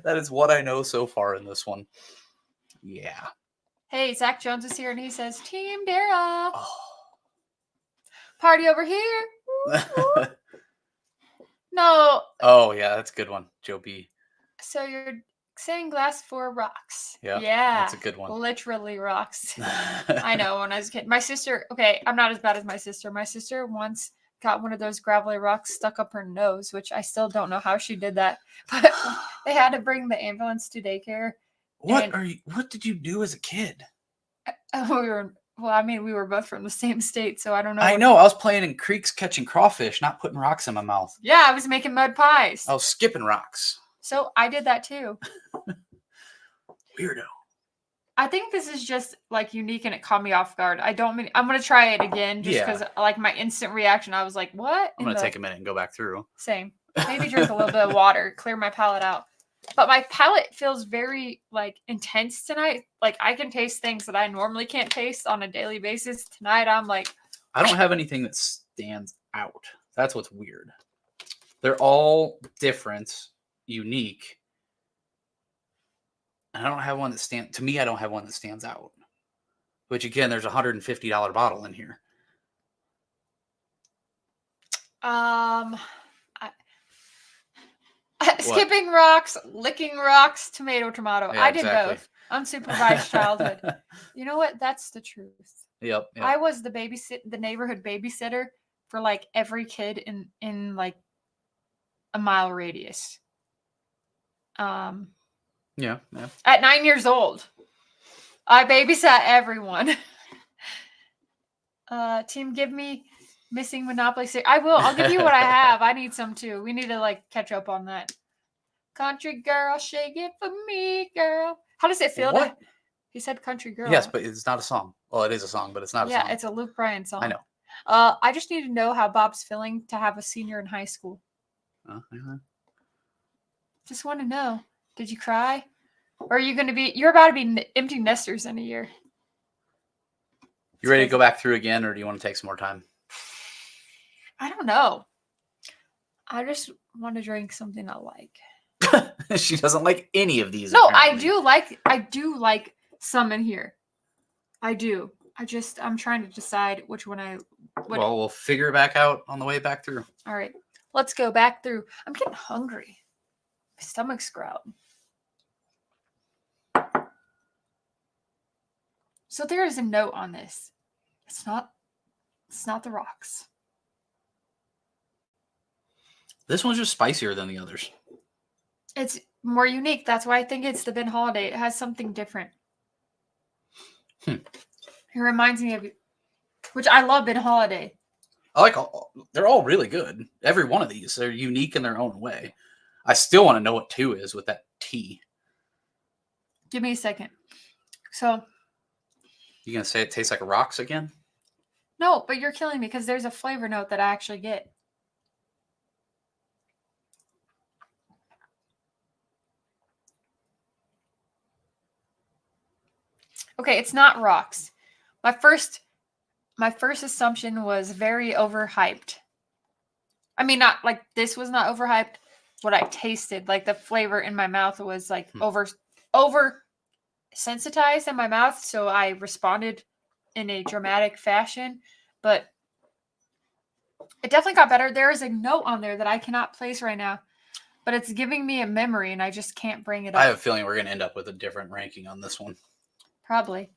Speaker 2: That is what I know so far in this one. Yeah.
Speaker 1: Hey, Zach Jones is here and he says, Team Dara.
Speaker 2: Oh.
Speaker 1: Party over here. No.
Speaker 2: Oh, yeah, that's a good one. Joe B.
Speaker 1: So you're saying glass 4 rocks.
Speaker 2: Yeah.
Speaker 1: Yeah.
Speaker 2: That's a good one.
Speaker 1: Literally rocks. I know when I was a kid. My sister, okay, I'm not as bad as my sister. My sister once got one of those gravelly rocks stuck up her nose, which I still don't know how she did that. But they had to bring the ambulance to daycare.
Speaker 2: What did you do as a kid?
Speaker 1: We were both from the same state, so I don't know.
Speaker 2: I know. I was playing in creeks catching crawfish, not putting rocks in my mouth.
Speaker 1: Yeah, I was making mud pies.
Speaker 2: I was skipping rocks.
Speaker 1: So I did that too.
Speaker 2: Weirdo.
Speaker 1: I think this is just like unique and it caught me off guard. I'm going to try it again just because like my instant reaction, I was like, what?
Speaker 2: I'm going to take a minute and go back through.
Speaker 1: Same. Maybe drink a little bit of water, clear my palate out. But my palate feels very like intense tonight. Like I can taste things that I normally can't taste on a daily basis. Tonight I'm like,
Speaker 2: I don't have anything that stands out. That's what's weird. They're all different, unique. And I don't have one that stands. To me, I don't have one that stands out. Which again, there's a $150 bottle in here.
Speaker 1: Skipping rocks, licking rocks, tomato.
Speaker 2: Yeah,
Speaker 1: I did
Speaker 2: exactly.
Speaker 1: both. Unsupervised childhood. You know what? That's the truth.
Speaker 2: Yep.
Speaker 1: I was the neighborhood babysitter for like every kid in like a mile radius.
Speaker 2: Yeah.
Speaker 1: At 9 years old, I babysat everyone. Team, give me missing Monopoly. I will. I'll give you what I have. I need some too. We need to like catch up on that. Country girl, shake it for me, girl. How does it feel?
Speaker 2: What?
Speaker 1: He said country girl.
Speaker 2: Yes, but it's not a song. Well, it is a song, but it's not a song.
Speaker 1: Yeah, it's a Luke Bryan song.
Speaker 2: I know.
Speaker 1: I just need to know how Bob's feeling to have a senior in high school.
Speaker 2: Uh-huh.
Speaker 1: Just want to know. Did you cry? Or are you going to be, you're about to be empty nesters in a year.
Speaker 2: You ready to go back through again, or do you want to take some more time?
Speaker 1: I don't know. I just want to drink something I like.
Speaker 2: She doesn't like any of these.
Speaker 1: No,
Speaker 2: apparently.
Speaker 1: I do like some in here. I do. I'm trying to decide which one
Speaker 2: Well, we'll figure it back out on the way back through.
Speaker 1: All right. Let's go back through. I'm getting hungry. My stomach's growling. So there is a note on this. It's not the rocks.
Speaker 2: This one's just spicier than the others.
Speaker 1: It's more unique. That's why I think it's the Ben Holladay. It has something different. It reminds me of, which I love Ben Holladay.
Speaker 2: I like they're all really good. Every one of these, they're unique in their own way. I still want to know what 2 is with that T.
Speaker 1: Give me a second. So.
Speaker 2: You gonna say it tastes like rocks again?
Speaker 1: No, but you're killing me because there's a flavor note that I actually get. Okay, it's not rocks. My first assumption was very overhyped. I mean, not like this was not overhyped. What I tasted, like the flavor in my mouth was like over sensitized in my mouth, so I responded in a dramatic fashion, but it definitely got better. There is a note on there that I cannot place right now, but it's giving me a memory and I just can't bring it up.
Speaker 2: I have a feeling we're going to end up with a different ranking on this one.
Speaker 1: Probably.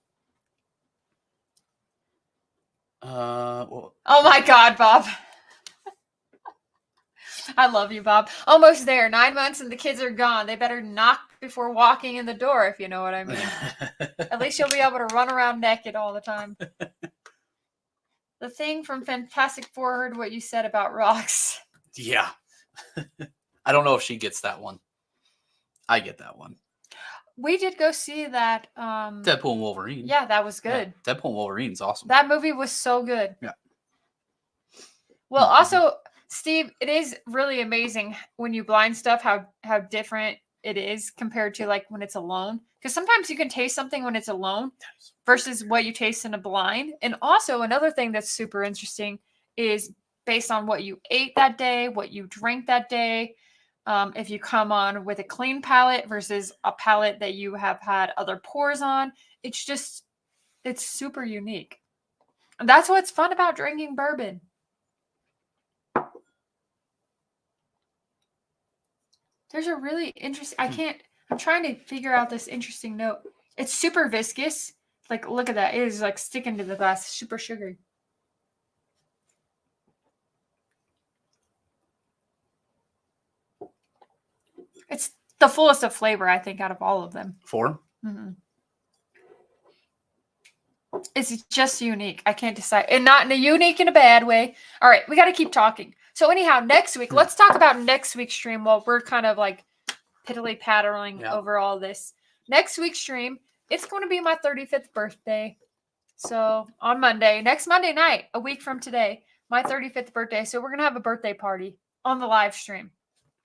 Speaker 2: Well,
Speaker 1: oh my God, Bob. I love you, Bob. Almost there. 9 months and the kids are gone. They better knock before walking in the door, if you know what I mean. At least you'll be able to run around naked all the time. The thing from Fantastic Four heard what you said about rocks.
Speaker 2: Yeah. I don't know if she gets that one. I get that one.
Speaker 1: We did go see that.
Speaker 2: Deadpool and Wolverine.
Speaker 1: Yeah, that was good.
Speaker 2: Yeah, Deadpool and Wolverine's awesome.
Speaker 1: That movie was so good.
Speaker 2: Yeah.
Speaker 1: Well, also, Steve, it is really amazing when you blind stuff how different it is compared to like when it's alone. Because sometimes you can taste something when it's alone versus what you taste in a blind. And also another thing that's super interesting is based on what you ate that day, what you drank that day. If you come on with a clean palate versus a palate that you have had other pours on, it's super unique. And that's what's fun about drinking bourbon. There's a really interesting, I'm trying to figure out this interesting note. It's super viscous. Like, look at that. It is like sticking to the glass. Super sugary. It's the fullest of flavor, I think, out of all of them.
Speaker 2: 4?
Speaker 1: Mm-hmm. It's just unique. I can't decide. And not unique in a bad way. All right, we got to keep talking. So anyhow, next week, let's talk about next week's stream while we're kind of like piddly-paddling over all this. Next week's stream, it's going to be my 35th birthday. So on Monday, next Monday night, a week from today, my 35th birthday. So we're going to have a birthday party on the live stream.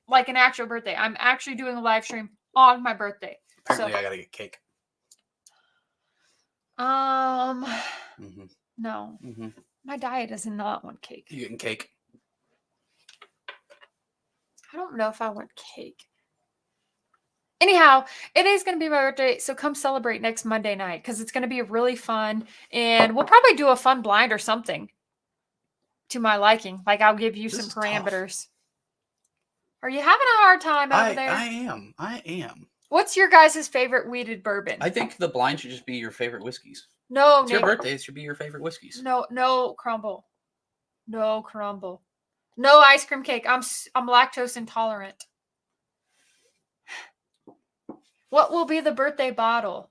Speaker 1: Like an actual birthday. I'm actually doing a live stream on my birthday.
Speaker 2: Apparently, I got to get cake.
Speaker 1: No. My diet does not want cake.
Speaker 2: You getting cake?
Speaker 1: I don't know if I want cake. Anyhow, it is going to be my birthday, so come celebrate next Monday night because it's going to be really fun. And we'll probably do a fun blind or something to my liking. Like, I'll give you some parameters. Tough. Are you having a hard time over there?
Speaker 2: I am.
Speaker 1: What's your guys' favorite wheated bourbon?
Speaker 2: I think the blind should just be your favorite whiskeys.
Speaker 1: No,
Speaker 2: it's your birthday. It should be your favorite whiskeys.
Speaker 1: No crumble. No crumble. No ice cream cake. I'm lactose intolerant. What will be the birthday bottle?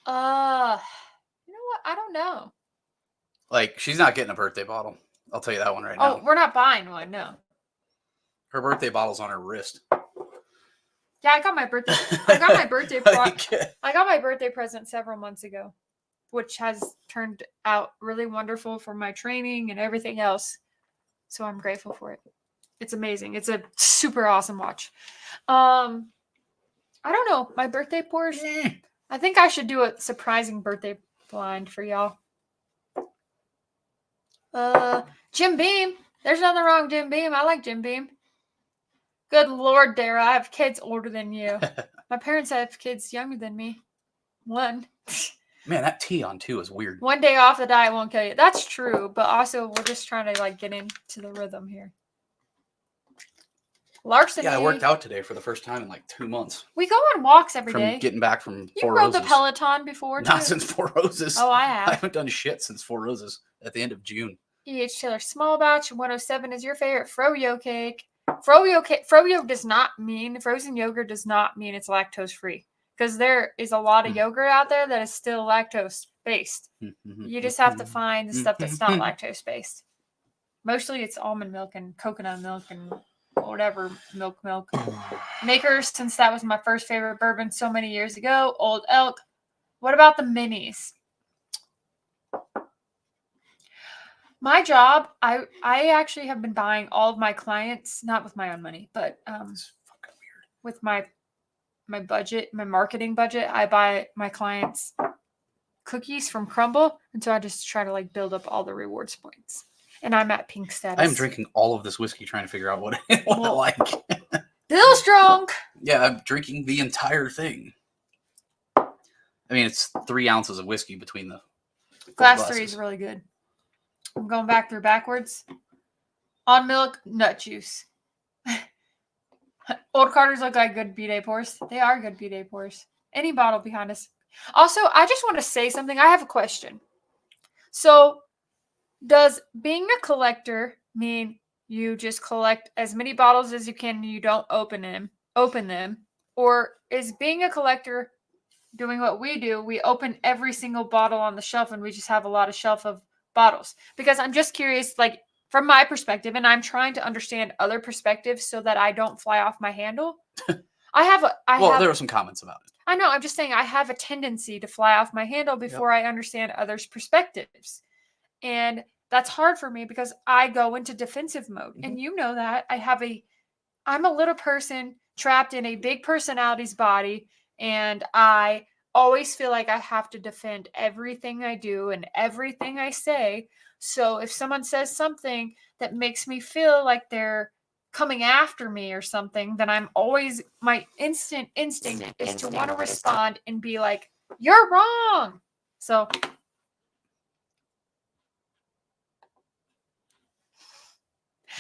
Speaker 1: You know what? I don't know.
Speaker 2: Like, she's not getting a birthday bottle. I'll tell you that one right now.
Speaker 1: Oh, we're not buying one. No.
Speaker 2: Her birthday bottle's on her wrist.
Speaker 1: Yeah, I got my birthday. I got my birthday. I got my birthday present several months ago, which has turned out really wonderful for my training and everything else. So I'm grateful for it. It's amazing. It's a super awesome watch. I don't know. My birthday pours.
Speaker 2: Eh.
Speaker 1: I think I should do a surprising birthday blind for y'all. Jim Beam. There's nothing wrong with Jim Beam. I like Jim Beam. Good Lord, Dara. I have kids older than you. My parents have kids younger than me. One.
Speaker 2: Man, that tea on 2 is weird.
Speaker 1: One day off the diet won't kill you. That's true, but also we're just trying to like get into the rhythm here. Larceny.
Speaker 2: Yeah, I worked out today for the first time in like 2 months.
Speaker 1: We go on walks every day.
Speaker 2: From getting back from
Speaker 1: You
Speaker 2: Four
Speaker 1: rode
Speaker 2: Roses.
Speaker 1: the Peloton before, too.
Speaker 2: Not since Four Roses.
Speaker 1: Oh, I
Speaker 2: I
Speaker 1: have.
Speaker 2: haven't done shit since Four Roses at the end of June.
Speaker 1: E.H. Taylor Small Batch 107 is your favorite froyo cake. Froyo does not mean, frozen yogurt does not mean it's lactose free. Because there is a lot of yogurt out there that is still lactose based. You just have to find the stuff that's not lactose based. Mostly it's almond milk and coconut milk and whatever milk. Makers, since that was my first favorite bourbon so many years ago, Old Elk. What about the minis? My job, I actually have been buying all of my clients, not with my own money, but
Speaker 2: It's fucking weird.
Speaker 1: with my budget, my marketing budget, I buy my clients cookies from Crumble, and so I just try to like build up all the rewards points. And I'm at pink status.
Speaker 2: I am drinking all of this whiskey trying to figure out what I like.
Speaker 1: Bill's drunk.
Speaker 2: Yeah, I'm drinking the entire thing. I mean, it's 3 ounces of whiskey between the
Speaker 1: Glass
Speaker 2: glasses.
Speaker 1: 3 is really good. I'm going back through backwards. On milk, nut juice. Old Carters look like good B-Day pours. They are good B-Day pours. Any bottle behind us. Also, I just want to say something. I have a question. So, does being a collector mean you just collect as many bottles as you can and you don't open them? Or is being a collector doing what we do? We open every single bottle on the shelf and we just have a lot of shelf of bottles. Because I'm just curious, like, from my perspective, and I'm trying to understand other perspectives so that I don't fly off my handle. There were
Speaker 2: some comments about it.
Speaker 1: I know. I'm just saying I have a tendency to fly off my handle before I understand others' perspectives. And that's hard for me because I go into defensive mode.
Speaker 2: Mm-hmm.
Speaker 1: And you know that. I'm a little person trapped in a big personality's body. And I always feel like I have to defend everything I do and everything I say. So if someone says something that makes me feel like they're coming after me or something, then my instinct is to want to respond and be like, you're wrong. So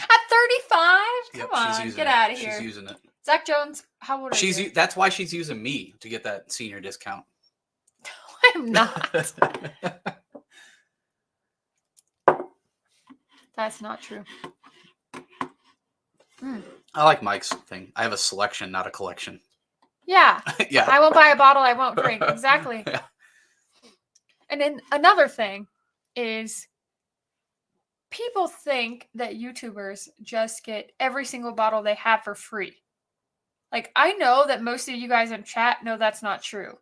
Speaker 1: at 35? Come on, get out of here.
Speaker 2: She's using it.
Speaker 1: Zach Jones, how old are you?
Speaker 2: That's why she's using me to get that senior discount.
Speaker 1: I'm not. That's not true.
Speaker 2: I like Mike's thing. I have a selection, not a collection.
Speaker 1: Yeah.
Speaker 2: Yeah.
Speaker 1: I won't buy a bottle I won't drink. Exactly.
Speaker 2: Yeah.
Speaker 1: And then another thing is people think that YouTubers just get every single bottle they have for free. Like, I know that most of you guys in chat know that's not true.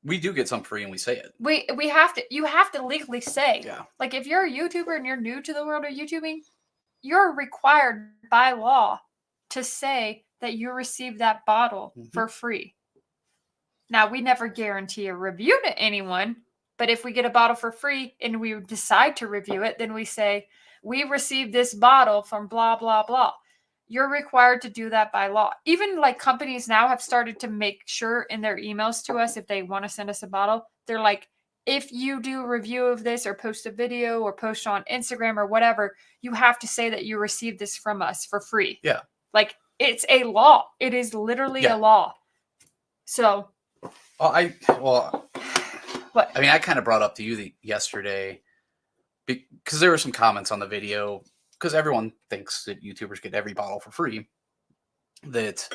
Speaker 2: We do get some free and we say it.
Speaker 1: You have to legally say.
Speaker 2: Yeah.
Speaker 1: Like, if you're a YouTuber and you're new to the world of YouTubing, you're required by law to say that you received that bottle for free. Now, we never guarantee a review to anyone, but if we get a bottle for free and we decide to review it, then we say, we received this bottle from blah, blah, blah. You're required to do that by law. Even like companies now have started to make sure in their emails to us, if they want to send us a bottle, they're like, if you do a review of this or post a video or post on Instagram or whatever, you have to say that you received this from us for free.
Speaker 2: Yeah.
Speaker 1: Like, it's a law. It is literally a law. So.
Speaker 2: What? I mean, I kind of brought up to you yesterday because there were some comments on the video because everyone thinks that YouTubers get every bottle for free. That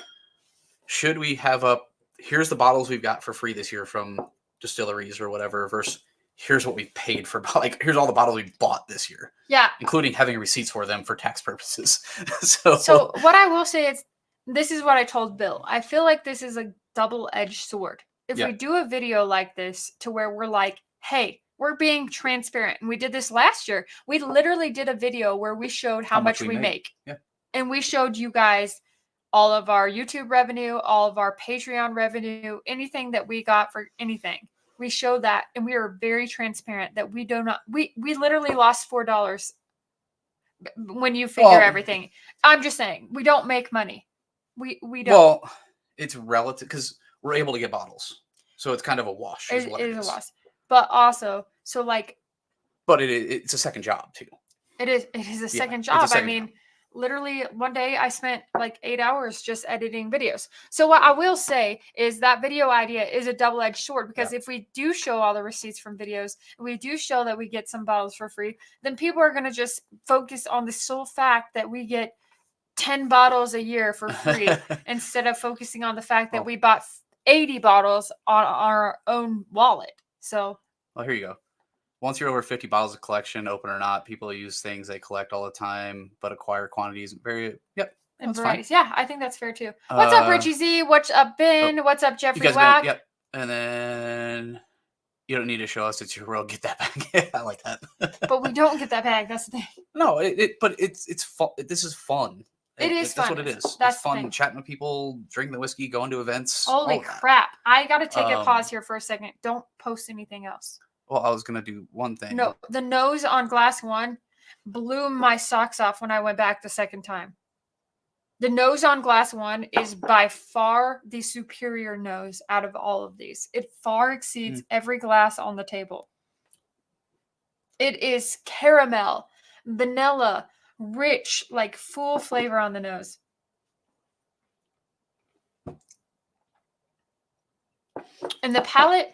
Speaker 2: should we have up, here's the bottles we've got for free this year from distilleries or whatever, versus here's what we've paid for, like, here's all the bottles we bought this year. Yeah. Including having receipts for them for tax purposes. So
Speaker 1: what I will say is, this is what I told Bill. I feel like this is a double-edged sword. If we do a video like this to where we're like, hey, we're being transparent. And we did this last year. We literally did a video where we showed how much we make. Yeah. And we showed you guys all of our YouTube revenue, all of our Patreon revenue, anything that we got for anything. We show that, and we are very transparent that we do not. We literally lost $4 when you figure everything. I'm just saying, we don't make money. We don't.
Speaker 2: Well, it's relative because we're able to get bottles, so it's kind of a wash. It is
Speaker 1: a wash, but also so like.
Speaker 2: But it's a second job too.
Speaker 1: It is a second job. I mean, literally one day I spent like 8 hours just editing videos. So what I will say is that video idea is a double-edged sword, because if we do show all the receipts from videos, and we do show that we get some bottles for free, then people are going to just focus on the sole fact that we get 10 bottles a year for free instead of focusing on the fact that we bought 80 bottles on our own wallet. So,
Speaker 2: well, here you go. Once you're over 50 bottles of collection, open or not, people use things they collect all the time, but acquire quantities very,
Speaker 1: and varieties. Fine. Yeah, I think that's fair too. What's up, Richie Z? What's up, Ben? What's up, Jeffrey Wack?
Speaker 2: Yep. And then you don't need to show us it's your world. Get that back. I like that.
Speaker 1: But we don't get that back. That's the thing.
Speaker 2: No, but it's fun. This is fun.
Speaker 1: It is fun.
Speaker 2: That's what it is.
Speaker 1: That's
Speaker 2: it's fun chatting with people, drinking the whiskey, going to events.
Speaker 1: Holy crap. I got to take a pause here for a second. Don't post anything else.
Speaker 2: Well, I was going to do one thing.
Speaker 1: No, the nose on glass one blew my socks off when I went back the second time. The nose on glass one is by far the superior nose out of all of these. It far exceeds every glass on the table. It is caramel, vanilla, rich, like full flavor on the nose. And the palate,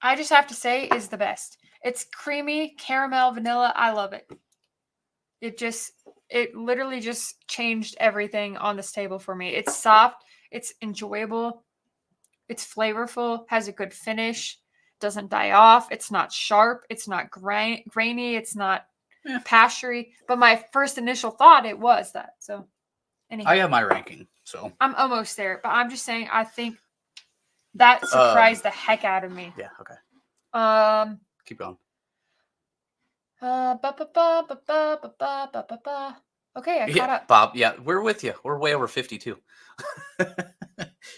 Speaker 1: I just have to say, is the best. It's creamy, caramel, vanilla. I love it. It literally just changed everything on this table for me. It's soft. It's enjoyable. It's flavorful. Has a good finish. Doesn't die off. It's not sharp. It's not grainy. It's not pastury. But my first initial thought, it was that. So, anyhow.
Speaker 2: I have my ranking. So
Speaker 1: I'm almost there. But I'm just saying, I think that surprised the heck out of me.
Speaker 2: Yeah, okay. Keep going.
Speaker 1: Okay, I caught up.
Speaker 2: Bob, we're with you. We're way over 52.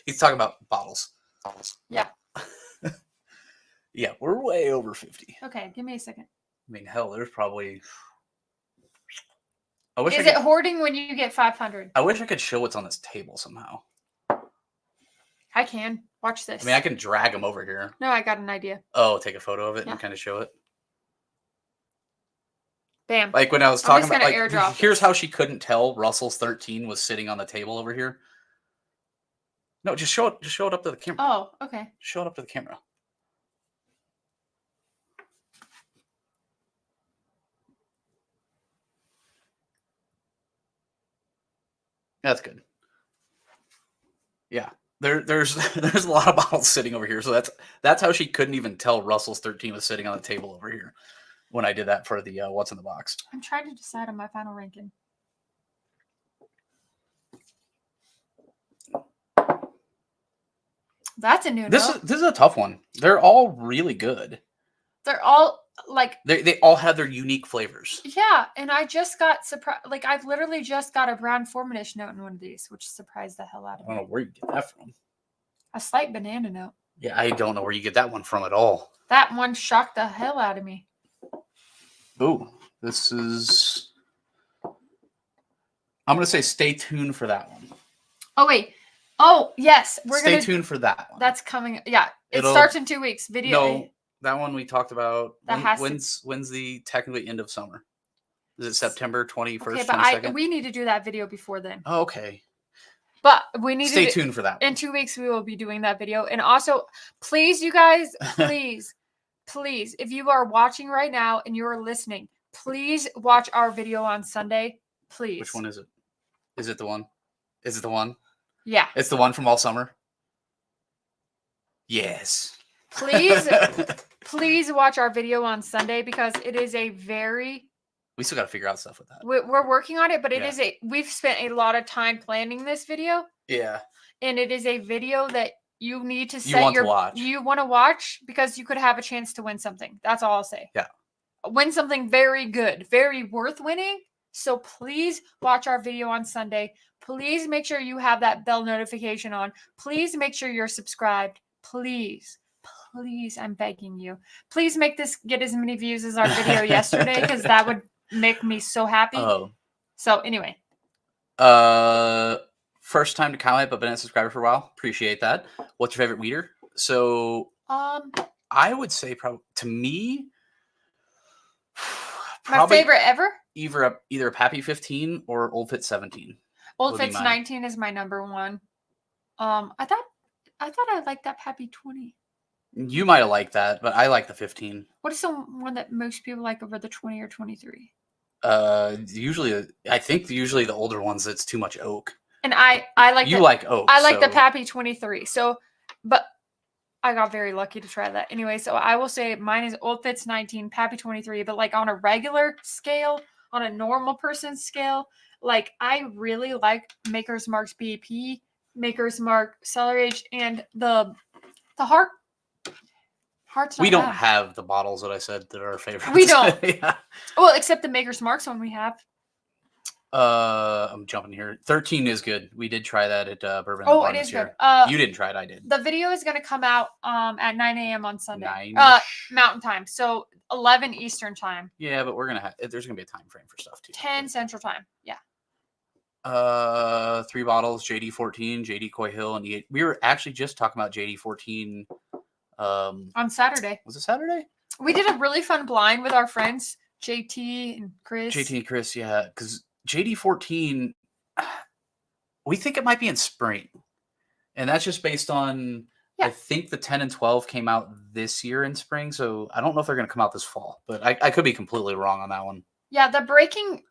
Speaker 2: He's talking about bottles.
Speaker 1: Yeah.
Speaker 2: Yeah, we're way over 50.
Speaker 1: Okay, give me a second.
Speaker 2: I mean, hell, there's probably...
Speaker 1: Is it hoarding when you get 500?
Speaker 2: I wish I could show what's on this table somehow.
Speaker 1: I can. Watch this.
Speaker 2: I mean, I can drag them over here.
Speaker 1: No, I got an idea.
Speaker 2: Oh, take a photo of it and kind of show it?
Speaker 1: Bam.
Speaker 2: Like when I was talking about,
Speaker 1: like,
Speaker 2: here's how she couldn't tell Russell's 13 was sitting on the table over here. No, just show it. Just show it up to the camera.
Speaker 1: Oh, okay.
Speaker 2: Show it up to the camera. That's good. Yeah, there's a lot of bottles sitting over here, so that's how she couldn't even tell Russell's 13 was sitting on the table over here when I did that for the what's in the box.
Speaker 1: I'm trying to decide on my final ranking. That's a new note.
Speaker 2: This is a tough one. They're all really good.
Speaker 1: They're all like
Speaker 2: they all have their unique flavors.
Speaker 1: Yeah, and I just got surprised. Like I've literally just got a brown formanish note in one of these, which surprised the hell out of me.
Speaker 2: I don't know where you get that from.
Speaker 1: A slight banana note.
Speaker 2: Yeah, I don't know where you get that one from at all.
Speaker 1: That one shocked the hell out of me.
Speaker 2: Ooh, this is... I'm going to say stay tuned for that one. Oh,
Speaker 1: wait. Oh, yes.
Speaker 2: Stay tuned for that one.
Speaker 1: That's coming. Yeah, it starts in 2 weeks. Video.
Speaker 2: No, that one we talked about. When's the technically end of summer? Is it September 21st,
Speaker 1: okay,
Speaker 2: 22nd?
Speaker 1: But we need to do that video before then.
Speaker 2: Oh, okay.
Speaker 1: But we need
Speaker 2: Stay tuned for that.
Speaker 1: In 2 weeks, we will be doing that video. And also, please, you guys, please, if you are watching right now and you're listening, please watch our video on Sunday. Please.
Speaker 2: Which one is it? Is it the one? Is it the one?
Speaker 1: Yeah.
Speaker 2: It's the one from all summer? Yes.
Speaker 1: Please watch our video on Sunday because it is a very...
Speaker 2: We still got to figure out stuff with that.
Speaker 1: We're working on it, but we've spent a lot of time planning this video.
Speaker 2: Yeah.
Speaker 1: And it is a video that you need to you want to watch because you could have a chance to win something. That's all I'll say.
Speaker 2: Yeah.
Speaker 1: Win something very good, very worth winning. So please watch our video on Sunday. Please make sure you have that bell notification on. Please make sure you're subscribed. Please, I'm begging you. Please make this get as many views as our video yesterday, because that would make me so happy.
Speaker 2: Oh.
Speaker 1: So anyway.
Speaker 2: First time to comment, but been a subscriber for a while. Appreciate that. What's your favorite wheater? So I would say probably to me,
Speaker 1: my favorite ever?
Speaker 2: Either a Pappy 15 or Old Fitz 17.
Speaker 1: Old Fitz 19 is my number one. I thought I liked that Pappy 20.
Speaker 2: You might have liked that, but I like the 15.
Speaker 1: What is the one that most people like over the 20 or 23?
Speaker 2: I think usually the older ones, it's too much oak.
Speaker 1: And I like
Speaker 2: like oak.
Speaker 1: I like the Pappy 23. So, but I got very lucky to try that. Anyway, so I will say mine is Old Fitz 19, Pappy 23, but like on a regular scale, on a normal person's scale, like I really like Maker's Mark's BAP, Maker's Mark Cellar Aged, and the Heart's
Speaker 2: we don't have the bottles that I said that are our favorites.
Speaker 1: We don't.
Speaker 2: Yeah.
Speaker 1: Well, except the Maker's Mark's one we have.
Speaker 2: I'm jumping here. 13 is good. We did try that at Bourbon.
Speaker 1: Oh, it is good.
Speaker 2: You didn't try it. I did.
Speaker 1: The video is going to come out at 9 a.m. on Sunday.
Speaker 2: 9
Speaker 1: Mountain time. So 11 Eastern time.
Speaker 2: Yeah, but there's going to be a time frame for stuff too.
Speaker 1: 10 Central time. Yeah.
Speaker 2: 3 bottles, JD 14, JD Coy Hill, and we were actually just talking about JD 14
Speaker 1: on Saturday.
Speaker 2: Was it Saturday?
Speaker 1: We did a really fun blind with our friends JT and Chris.
Speaker 2: Yeah, because JD 14, we think it might be in spring, and that's just based on I think the 10 and 12 came out this year in spring, so I don't know if they're going to come out this fall, but I could be completely wrong on that one.
Speaker 1: Yeah, the Breaking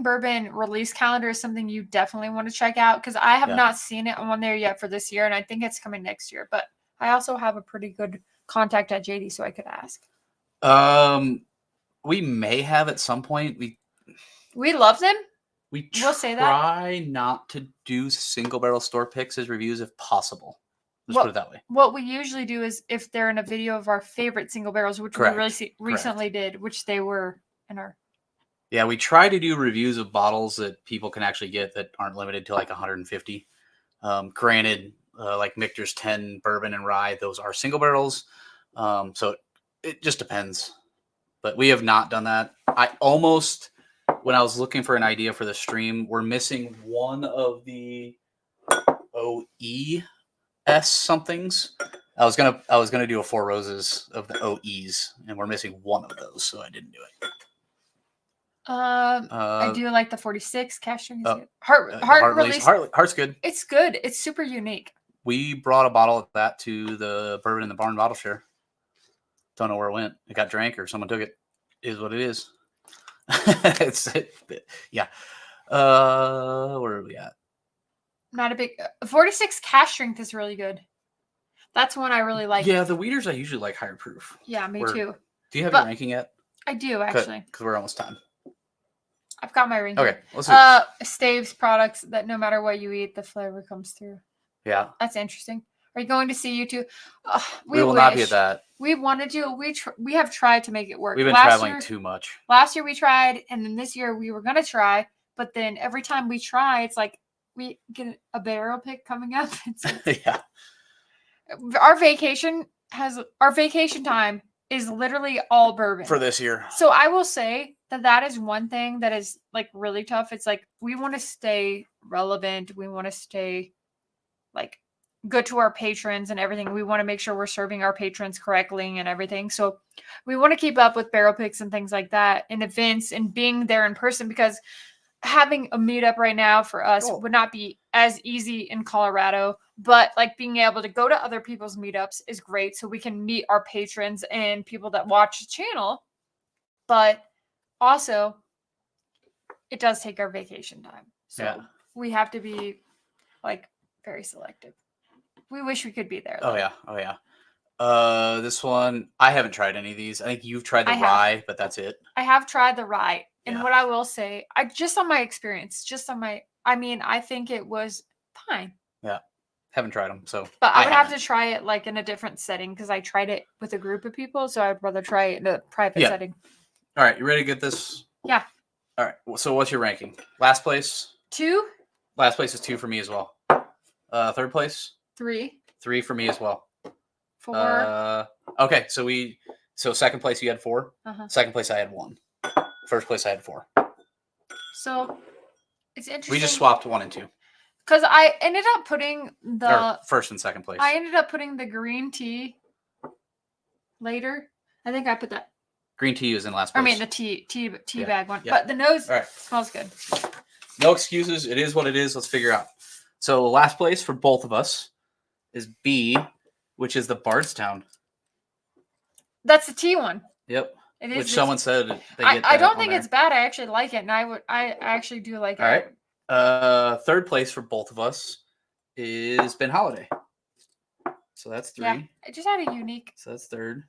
Speaker 1: Bourbon release calendar is something you definitely want to check out, because I have not seen it on there yet for this year, and I think it's coming next year. But I also have a pretty good contact at JD, so I could ask.
Speaker 2: We may have at some point.
Speaker 1: We love them.
Speaker 2: We'll say that. Try not to do single barrel store picks as reviews if possible. Let's put it that way.
Speaker 1: What we usually do is if they're in a video of our favorite single barrels, which we recently did, which they were in our.
Speaker 2: Yeah, we try to do reviews of bottles that people can actually get that aren't limited to like 150. Granted, like Michter's 10 bourbon and rye, those are single barrels. So it just depends. But we have not done that. When I was looking for an idea for the stream, we're missing one of the OES somethings. I was gonna do a 4 Roses of the OEs, and we're missing one of those, so I didn't do it.
Speaker 1: I do like the 46 cash string. Heart release.
Speaker 2: Heart's good.
Speaker 1: It's good. It's super unique.
Speaker 2: We brought a bottle of that to the Bourbon in the Barn bottle share. Don't know where it went. It got drank or someone took it. It is what it is. Yeah. Where are we at?
Speaker 1: Not a big 46 cash strength is really good. That's one I really like.
Speaker 2: Yeah, the wheaters I usually like higher proof.
Speaker 1: Yeah, me too.
Speaker 2: Do you have your ranking yet?
Speaker 1: I do actually.
Speaker 2: Because we're almost time.
Speaker 1: I've got my ranking.
Speaker 2: Okay, let's do this.
Speaker 1: Staves products that no matter what you eat, the flavor comes through.
Speaker 2: Yeah.
Speaker 1: That's interesting. Are you going to see you two?
Speaker 2: We will not be at that.
Speaker 1: We wanted to. We have tried to make it work.
Speaker 2: We've been traveling too much.
Speaker 1: Last year we tried, and then this year we were going to try, but then every time we try, it's like we get a barrel pick coming up.
Speaker 2: Yeah.
Speaker 1: Our vacation time is literally all bourbon
Speaker 2: for this year.
Speaker 1: So I will say that is one thing that is like really tough. It's like we want to stay relevant. We want to stay like good to our patrons and everything. We want to make sure we're serving our patrons correctly and everything. So we want to keep up with barrel picks and things like that and events and being there in person, because having a meetup right now for us would not be as easy in Colorado, but like being able to go to other people's meetups is great. So we can meet our patrons and people that watch the channel, but also it does take our vacation time. So we have to be like very selective. We wish we could be there, though.
Speaker 2: Oh yeah. This one, I haven't tried any of these. I think you've tried the rye, but that's it.
Speaker 1: I have tried the rye. And what I will say, just on my experience, I think it was fine.
Speaker 2: Yeah. Haven't tried them, so.
Speaker 1: But I would have to try it like in a different setting, because I tried it with a group of people, so I'd rather try it in a private setting.
Speaker 2: All right, you ready to get this?
Speaker 1: Yeah.
Speaker 2: All right. So what's your ranking? Last place?
Speaker 1: 2,
Speaker 2: Last place is 2 for me as well. Third place?
Speaker 1: 3,
Speaker 2: 3 for me as well.
Speaker 1: 4.
Speaker 2: Okay. So second place you had 4.
Speaker 1: Uh-huh.
Speaker 2: Second place I had 1. First place I had 4.
Speaker 1: So it's interesting.
Speaker 2: We just swapped 1 and 2.
Speaker 1: Because I ended up putting
Speaker 2: Or first and second place.
Speaker 1: I ended up putting the green tea later. I think I put that.
Speaker 2: Green tea is in last place.
Speaker 1: I mean the tea bag one.
Speaker 2: Yeah.
Speaker 1: But the nose
Speaker 2: All right.
Speaker 1: smells good.
Speaker 2: No excuses. It is what it is. Let's figure out. So last place for both of us is B, which is the Bardstown.
Speaker 1: That's the tea one.
Speaker 2: Yep.
Speaker 1: It is.
Speaker 2: Which someone said they get
Speaker 1: I
Speaker 2: that
Speaker 1: don't
Speaker 2: on
Speaker 1: think
Speaker 2: there.
Speaker 1: it's bad. I actually like it, and I actually do like it.
Speaker 2: All right. Third place for both of us is Ben Holladay. So that's 3.
Speaker 1: Yeah, it just had a unique.
Speaker 2: So that's third.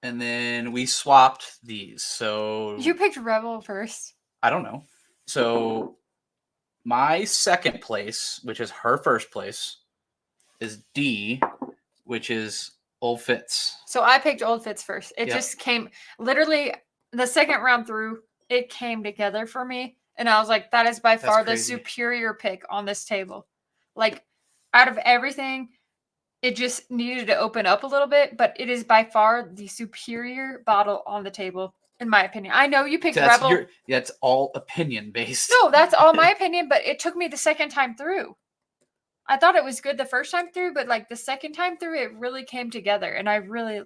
Speaker 2: And then we swapped these. So
Speaker 1: You picked Rebel first.
Speaker 2: I don't know. So my second place, which is her first place, is D, which is Old Fitz.
Speaker 1: So I picked Old Fitz first. It
Speaker 2: Yep.
Speaker 1: just came literally the second round through. It came together for me, and I was like, "That is by far the
Speaker 2: crazy.
Speaker 1: superior pick on this table." Like, out of everything, it just needed to open up a little bit, but it is by far the superior bottle on the table, in my opinion. I know you picked Rebel.
Speaker 2: That's all opinion based.
Speaker 1: No, that's all my opinion, but it took me the second time through. I thought it was good the first time through, but like the second time through, it really came together, and I really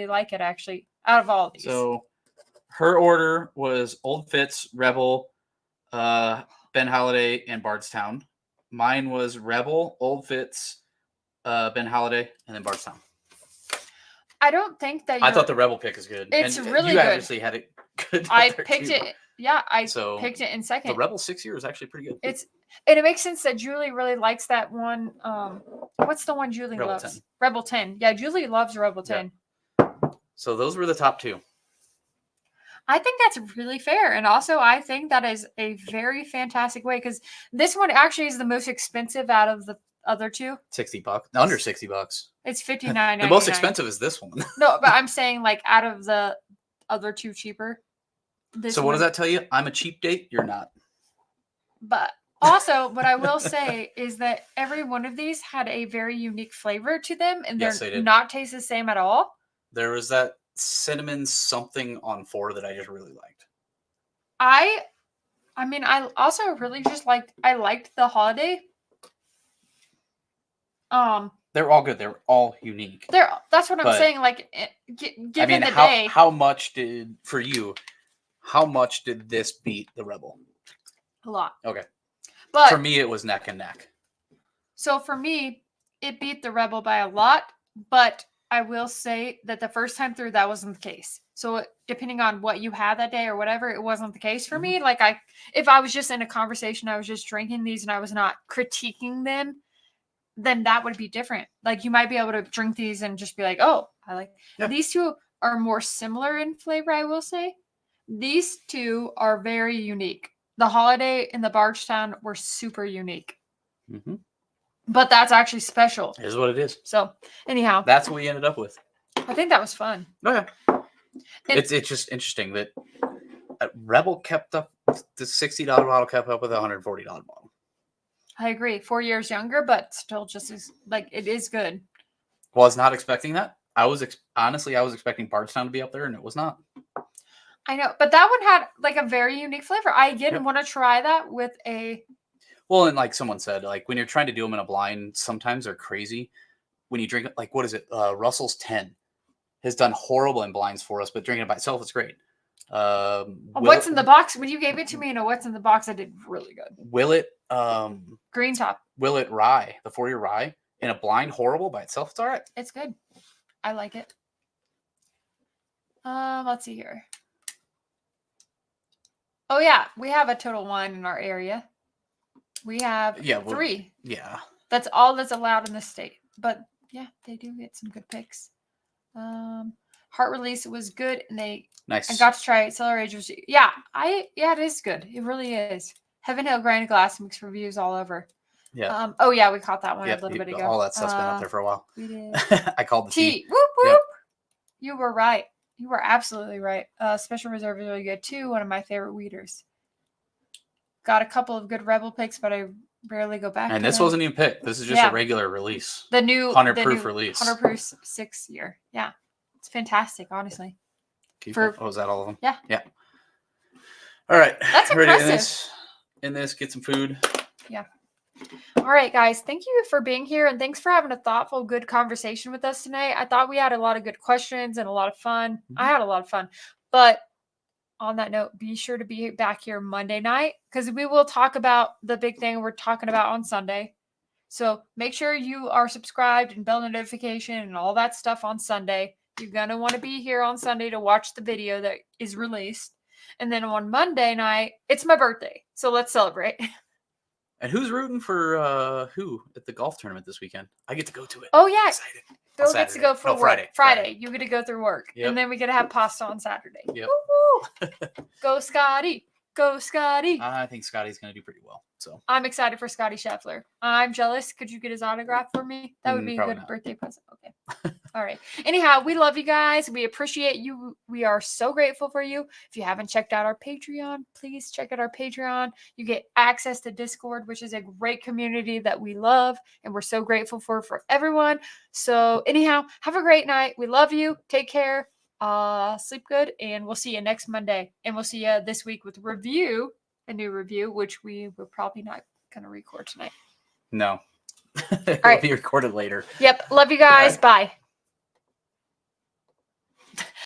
Speaker 1: like it actually. Out of all of these,
Speaker 2: So her order was Old Fitz, Rebel, Ben Holladay, and Bardstown. Mine was Rebel, Old Fitz, Ben Holladay, and then Bardstown.
Speaker 1: I don't think that
Speaker 2: I thought the Rebel pick is good.
Speaker 1: It's
Speaker 2: and
Speaker 1: really
Speaker 2: you
Speaker 1: good.
Speaker 2: obviously had it good.
Speaker 1: I
Speaker 2: there
Speaker 1: picked
Speaker 2: too.
Speaker 1: it. Yeah, I
Speaker 2: So
Speaker 1: picked it in second.
Speaker 2: The Rebel 6 year is actually pretty good.
Speaker 1: And it makes sense that Julie really likes that one. What's the one Julie
Speaker 2: Rebel
Speaker 1: loves?
Speaker 2: 10.
Speaker 1: Rebel 10. Yeah, Julie loves Rebel 10.
Speaker 2: So those were the top 2.
Speaker 1: I think that's really fair. And also, I think that is a very fantastic way because this one actually is the most expensive out of the other 2.
Speaker 2: $60. Under $60.
Speaker 1: It's $59.99.
Speaker 2: The most expensive is this one.
Speaker 1: No, but I'm saying like out of the other 2 cheaper.
Speaker 2: So what does that tell you? I'm a cheap date. You're not.
Speaker 1: But also, what I will say is that every one of these had a very unique flavor to them, and
Speaker 2: Yes, they
Speaker 1: they're
Speaker 2: did.
Speaker 1: not taste the same at all.
Speaker 2: There was that cinnamon something on 4 that I just really liked.
Speaker 1: I mean, I also really just liked the Holladay.
Speaker 2: They're all good. They're all unique.
Speaker 1: That's what I'm
Speaker 2: But,
Speaker 1: saying. Like, given the
Speaker 2: how,
Speaker 1: day,
Speaker 2: how much did this beat the Rebel?
Speaker 1: a lot.
Speaker 2: Okay.
Speaker 1: But
Speaker 2: For me, it was neck and neck.
Speaker 1: so for me, it beat the Rebel by a lot. But I will say that the first time through, that wasn't the case. So depending on what you had that day or whatever, it wasn't the case for me. Like if I was just in a conversation, I was just drinking these and I was not critiquing them, then that would be different. Like you might be able to drink these and just be like, oh, I like these 2 are more similar in flavor. I will say these 2 are very unique. The Holladay and the Bardstown were super unique, but that's actually special.
Speaker 2: It is what it is.
Speaker 1: So anyhow,
Speaker 2: That's what we ended up with.
Speaker 1: I think that was fun.
Speaker 2: Okay. It's just interesting that Rebel kept up, the $60 bottle kept up with a $140 bottle.
Speaker 1: I agree. 4 years younger, but still just as like it is good.
Speaker 2: Was not expecting that. I was expecting Bardstown to be up there, and it was not.
Speaker 1: I know, but that one had like a very unique flavor. I didn't want to try that with a.
Speaker 2: Well, and like someone said, like when you're trying to do them in a blind, sometimes they're crazy. When you drink, like what is it? Russell's 10 has done horrible in blinds for us, but drinking it by itself, it's great.
Speaker 1: What's in the box? When you gave it to me in a what's in the box, I did really good.
Speaker 2: Willet,
Speaker 1: Green top.
Speaker 2: Willet Rye, the 4-year rye, in a blind, horrible by itself, it's all right.
Speaker 1: It's good. I like it. Let's see here. Oh yeah, we have a Total Wine in our area. We have 3.
Speaker 2: Yeah.
Speaker 1: That's all that's allowed in the state. But yeah, they do get some good picks. Heart Release was good, and I got to try it. Cellar Age was it is good. It really is. Heaven Hill Grand Glass makes reviews all over.
Speaker 2: Yeah.
Speaker 1: Oh yeah, we caught that one a little bit ago.
Speaker 2: All that stuff's been up there for a while.
Speaker 1: We did.
Speaker 2: I called the tea.
Speaker 1: Whoop whoop.
Speaker 2: Yep.
Speaker 1: You were right. You were absolutely right. Special Reserve is really good too. One of my favorite wheaters. Got a couple of good Rebel picks, but I rarely go back.
Speaker 2: And
Speaker 1: to
Speaker 2: this
Speaker 1: them.
Speaker 2: wasn't even picked. This is just a regular release.
Speaker 1: The new
Speaker 2: 100 proof release.
Speaker 1: 100 proof 6 year. Yeah. It's fantastic, honestly.
Speaker 2: Oh, is that all of them?
Speaker 1: Yeah.
Speaker 2: Yeah. All right.
Speaker 1: That's impressive.
Speaker 2: In this, get some food.
Speaker 1: Yeah. All right, guys. Thank you for being here, and thanks for having a thoughtful, good conversation with us tonight. I thought we had a lot of good questions and a lot of fun. I had a lot of fun. But on that note, be sure to be back here Monday night because we will talk about the big thing we're talking about on Sunday. So make sure you are subscribed and bell notification and all that stuff on Sunday. You're going to want to be here on Sunday to watch the video that is released. And then on Monday night, it's my birthday. So let's celebrate.
Speaker 2: And who's rooting for who at the golf tournament this weekend? I get to go to it.
Speaker 1: Oh, yeah.
Speaker 2: I'm excited.
Speaker 1: Bill gets to go for work. Friday. You get to go through work.
Speaker 2: Yep.
Speaker 1: And then we get to have pasta on Saturday.
Speaker 2: Yep.
Speaker 1: Woo-hoo. Go, Scotty. Go, Scotty.
Speaker 2: I think Scotty's going to do pretty well. So
Speaker 1: I'm excited for Scotty Scheffler. I'm jealous. Could you get his autograph for me? That would be a good birthday present. Okay. All right. Anyhow, we love you guys. We appreciate you. We are so grateful for you. If you haven't checked out our Patreon, please check out our Patreon. You get access to Discord, which is a great community that we love and we're so grateful for everyone. So anyhow, have a great night. We love you. Take care. Sleep good, and we'll see you next Monday. And we'll see you this week with a new review, which we were probably not going to record tonight.
Speaker 2: No.
Speaker 1: All right.
Speaker 2: It'll be recorded later.
Speaker 1: Yep. Love you guys. Bye.